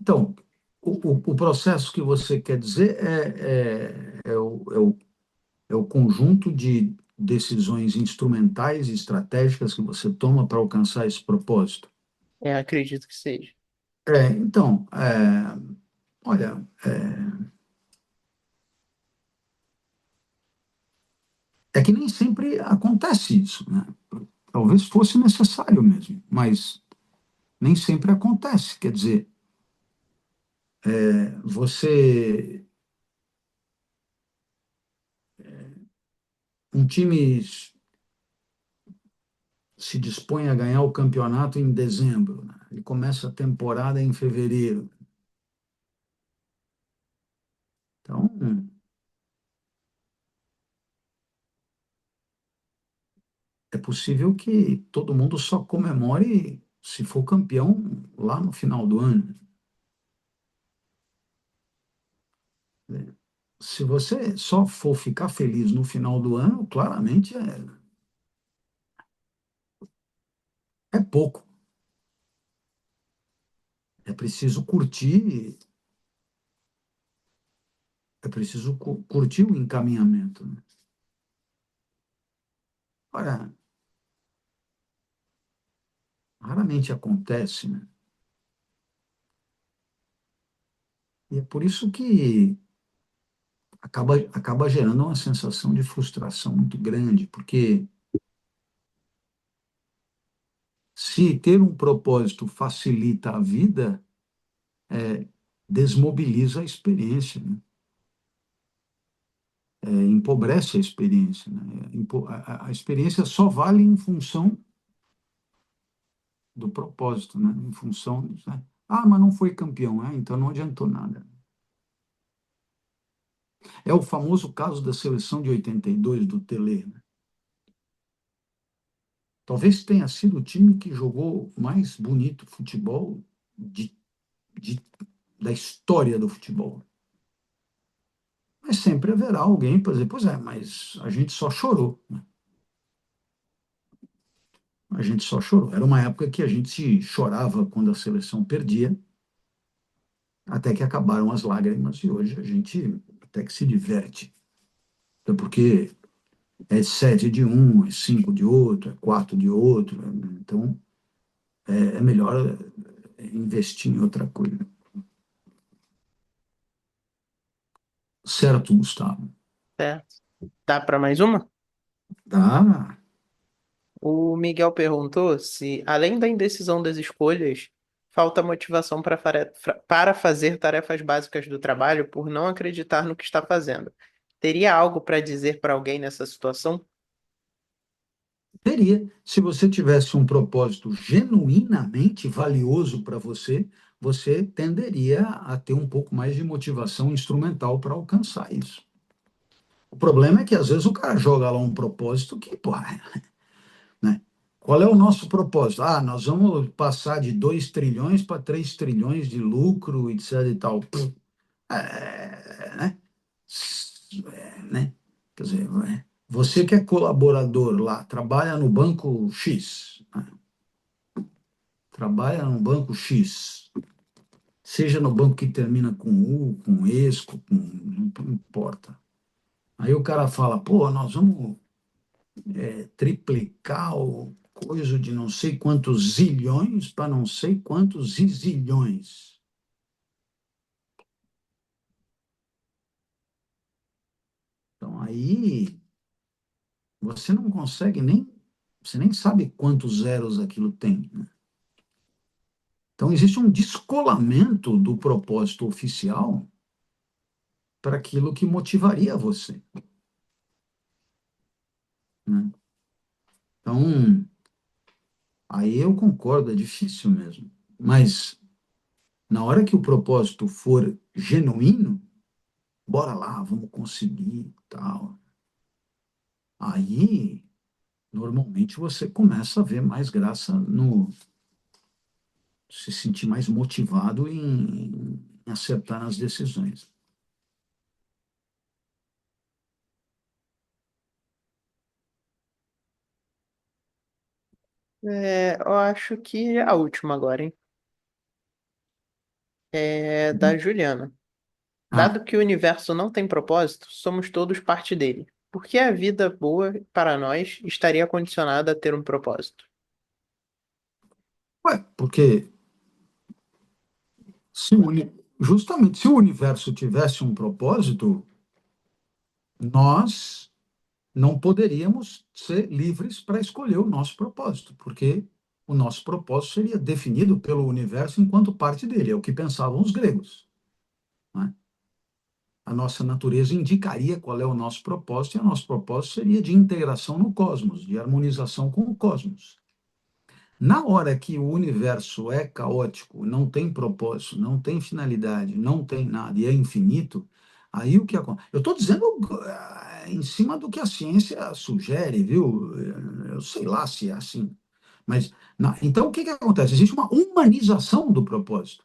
Speaker 1: Então, o processo que você quer dizer é o conjunto de decisões instrumentais e estratégicas que você toma para alcançar esse propósito.
Speaker 2: Acredito que seja.
Speaker 1: Então, olha, é que nem sempre acontece isso, né? Talvez fosse necessário mesmo, mas nem sempre acontece. Quer dizer, você, um time se dispõe a ganhar o campeonato em dezembro, né? Ele começa a temporada em fevereiro. Então, é possível que todo mundo só comemore se for campeão lá no final do ano. Se você só for ficar feliz no final do ano, claramente é pouco. É preciso curtir, é preciso curtir o encaminhamento, né? Ora, raramente acontece, né? E é por isso que acaba gerando uma sensação de frustração muito grande, porque se ter um propósito facilita a vida, desmobiliza a experiência, né? Empobrece a experiência, né? A experiência só vale em função do propósito, né? Em função, né? Ah, mas não foi campeão, então não adiantou nada. É o famoso caso da seleção de 82 do Tele, né? Talvez tenha sido o time que jogou mais bonito futebol de, de, da história do futebol. Mas sempre haverá alguém para dizer, pois é, mas a gente só chorou, né? A gente só chorou. Era uma época que a gente chorava quando a seleção perdia, até que acabaram as lágrimas, e hoje a gente até que se diverte. É porque é sete de um, é cinco de outro, é quatro de outro, né? Então é melhor investir em outra coisa. Certo, Gustavo?
Speaker 2: Certo. Dá para mais uma?
Speaker 1: Dá.
Speaker 2: O Miguel perguntou se, além da indecisão das escolhas, falta motivação para fazer tarefas básicas do trabalho por não acreditar no que está fazendo. Teria algo para dizer para alguém nessa situação?
Speaker 1: Teria. Se você tivesse um propósito genuinamente valioso para você, você tenderia a ter um pouco mais de motivação instrumental para alcançar isso. O problema é que às vezes o cara joga lá um propósito que, pô, né? Qual é o nosso propósito? Ah, nós vamos passar de 2 trilhões para 3 trilhões de lucro, etc e tal. Né? Né? Quer dizer, você que é colaborador lá, trabalha no banco X, né? Trabalha no banco X, seja no banco que termina com U, com ESCO, não importa. Aí o cara fala, pô, nós vamos triplicar o coisa de não sei quantos zilhões para não sei quantos zilhões. Então aí você não consegue nem, você nem sabe quantos zeros aquilo tem, né? Então existe um descolamento do propósito oficial para aquilo que motivaria você, né? Então, aí eu concordo, é difícil mesmo. Mas na hora que o propósito for genuíno, bora lá, vamos conseguir, tal. Aí, normalmente você começa a ver mais graça no se sentir mais motivado em acertar as decisões.
Speaker 2: Eu acho que a última agora, hein? É da Juliana.
Speaker 1: Ah,
Speaker 2: Dado que o universo não tem propósito, somos todos parte dele. Por que a vida boa para nós estaria condicionada a ter um propósito?
Speaker 1: ué, porque justamente se o universo tivesse um propósito, nós não poderíamos ser livres para escolher o nosso propósito, porque o nosso propósito seria definido pelo universo enquanto parte dele, é o que pensavam os gregos, né? A nossa natureza indicaria qual é o nosso propósito, e o nosso propósito seria de integração no cosmos, de harmonização com o cosmos. Na hora que o universo é caótico, não tem propósito, não tem finalidade, não tem nada e é infinito, aí o que acontece? Eu estou dizendo em cima do que a ciência sugere, viu? Eu sei lá se é assim. Mas, então, o que acontece? Existe uma humanização do propósito.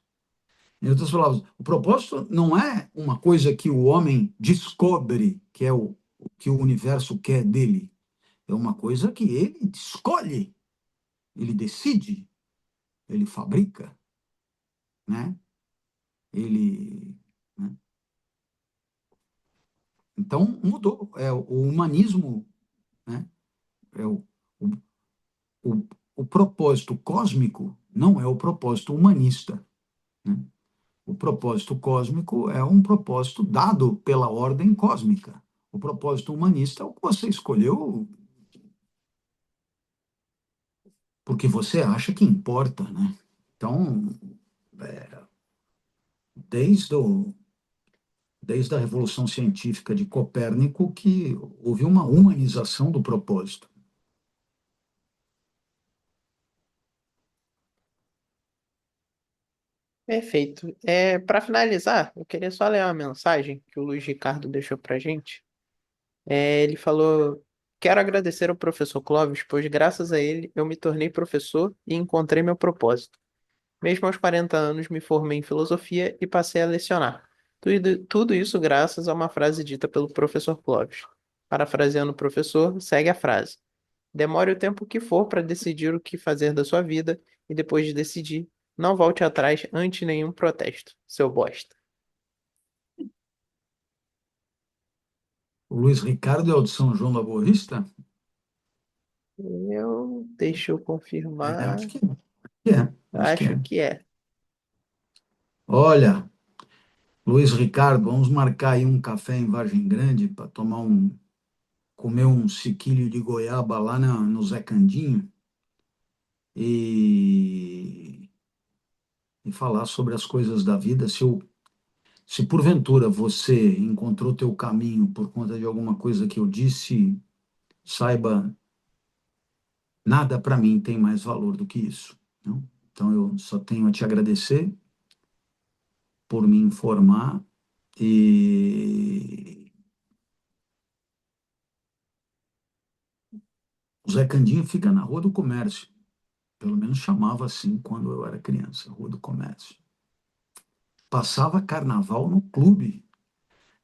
Speaker 1: Em outras palavras, o propósito não é uma coisa que o homem descobre, que é o que o universo quer dele. É uma coisa que ele escolhe, ele decide, ele fabrica, né? Ele, né? Então mudou. O humanismo, né? É o, o, o propósito cósmico não é o propósito humanista, né? O propósito cósmico é um propósito dado pela ordem cósmica. O propósito humanista é o que você escolheu porque você acha que importa, né? Então, desde o desde a Revolução Científica de Copérnico, que houve uma humanização do propósito.
Speaker 2: Perfeito. Para finalizar, eu queria só ler uma mensagem que o Luiz Ricardo deixou para gente. Ele falou: Quero agradecer ao professor Clóvis, pois graças a ele eu me tornei professor e encontrei meu propósito. Mesmo aos 40 anos, me formei em filosofia e passei a lecionar. Tudo isso graças a uma frase dita pelo professor Clóvis. Parafraseando o professor, segue a frase: Demore o tempo que for para decidir o que fazer da sua vida e depois de decidir, não volte atrás ante nenhum protesto, seu bosta.
Speaker 1: O Luiz Ricardo é o de São João da Boa Vista?
Speaker 2: Deixa eu
Speaker 1: Acho
Speaker 2: confirmar.
Speaker 1: que é. Acho que
Speaker 2: Acho
Speaker 1: é.
Speaker 2: que é.
Speaker 1: Olha, Luiz Ricardo, vamos marcar aí um café em Vargem Grande para comer um sequilho de goiaba lá no Zé Candinho e, e falar sobre as coisas da vida. Se porventura você encontrou teu caminho por conta de alguma coisa que eu disse, saiba, nada para mim tem mais valor do que isso, não? Então eu só tenho a te agradecer por me informar e o Zé Candinho fica na Rua do Comércio, pelo menos chamava assim quando eu era criança, Rua do Comércio. Passava carnaval no clube.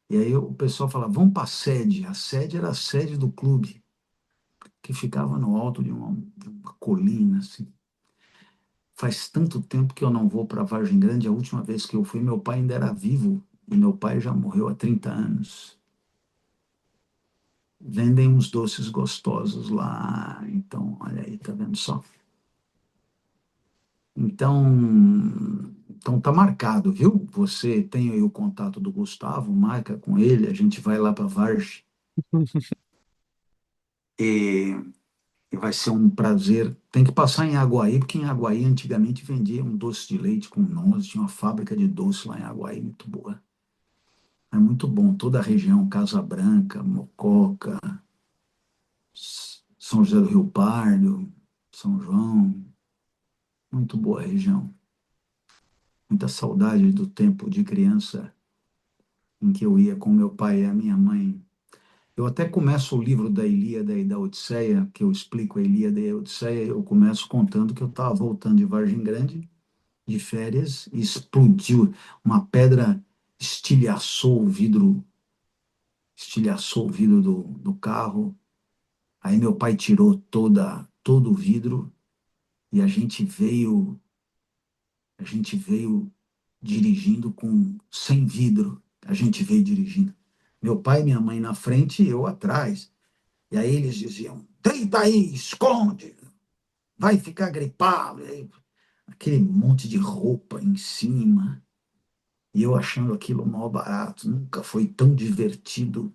Speaker 1: E aí o pessoal falava, vamos para a sede. A sede era a sede do clube, que ficava no alto de uma colina, assim. Faz tanto tempo que eu não vou para Vargem Grande. A última vez que eu fui, meu pai ainda era vivo. E meu pai já morreu há 30 anos. vendem uns doces gostosos lá. Então, olha aí, tá vendo só? Então, então tá marcado, viu? Você tem aí o contato do Gustavo, marca com ele, a gente vai lá para Vargem e, e vai ser um prazer. Tem que passar em Aguaí, porque em Aguaí antigamente vendia um doce de leite com nozes, tinha uma fábrica de doce lá em Aguaí muito boa. É muito bom, toda a região, Casa Branca, Mococa, São José do Rio Pardo, São João, muito boa região. Muita saudade do tempo de criança em que eu ia com meu pai e a minha mãe. Eu até começo o livro da Ilíada e da Odisseia, que eu explico a Ilíada e a Odisseia, eu começo contando que eu estava voltando de Vargem Grande, de férias, e explodiu, uma pedra estilhaçou o vidro, estilhaçou o vidro do carro. Aí meu pai tirou todo o vidro e a gente veio dirigindo com sem vidro. A gente veio dirigindo. Meu pai e minha mãe na frente e eu atrás. E aí eles diziam: deita aí, esconde, vai ficar gripado. E aí, aquele monte de roupa em cima. E eu achando aquilo mal barato. Nunca foi tão divertido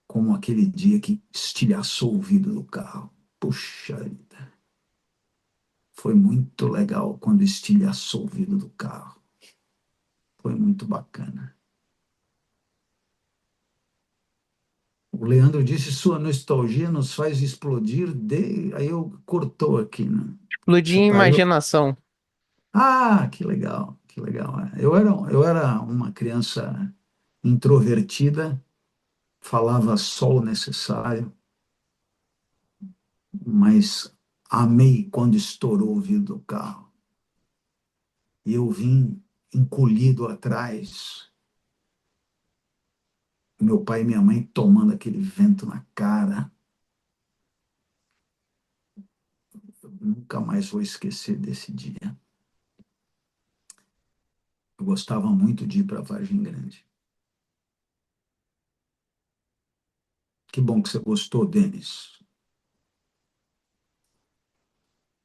Speaker 1: como aquele dia que estilhaçou o vidro do carro. Puxa vida, foi muito legal quando estilhaçou o vidro do carro. Foi muito bacana. O Leandro disse: sua nostalgia nos faz explodir de. Aí eu cortou aqui, né?
Speaker 2: Explodir
Speaker 1: Você
Speaker 2: a
Speaker 1: parou.
Speaker 2: imaginação.
Speaker 1: Ah, que legal, que legal. Eu era uma criança introvertida, falava só o necessário, mas amei quando estourou o vidro do carro. E eu vim encolhido atrás, meu pai e minha mãe tomando aquele vento na cara. Eu nunca mais vou esquecer desse dia. Eu gostava muito de ir para Vargem Grande. Que bom que você gostou, Denis.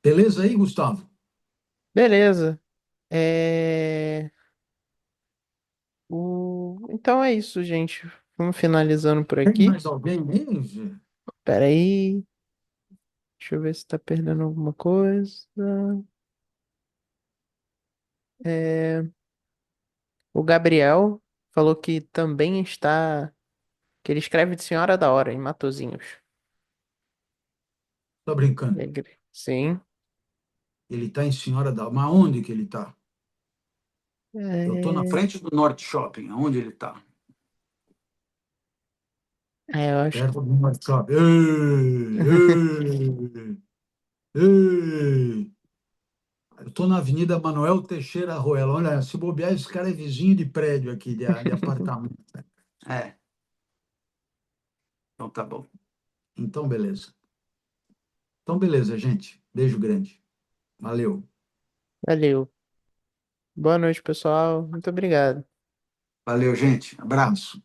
Speaker 1: Beleza aí, Gustavo?
Speaker 2: Beleza. Então é isso, gente. Vamos finalizando por
Speaker 1: Tem
Speaker 2: aqui.
Speaker 1: mais alguém aí, Zé?
Speaker 2: Pera aí. Deixa eu ver se tá perdendo alguma coisa. É, O Gabriel falou que também está. Que ele escreve de Senhora da Hora, em Matozinhos.
Speaker 1: Tá brincando?
Speaker 2: Sim.
Speaker 1: Ele está em Senhora da... Mas onde que ele está? Eu estou na
Speaker 2: É,
Speaker 1: frente do Norte Shopping. Aonde ele está?
Speaker 2: eu acho.
Speaker 1: Perto do Norte Shopping. Ei, ei, ei. Eu estou na Avenida Manuel Teixeira Ruela. Olha, se bobear, esse cara é vizinho de prédio aqui, de apartamento. É, então tá bom. Então, beleza. Então, beleza, gente. Beijo grande. Valeu.
Speaker 2: Valeu. Boa noite, pessoal. Muito obrigado.
Speaker 1: Valeu, gente. Abraço.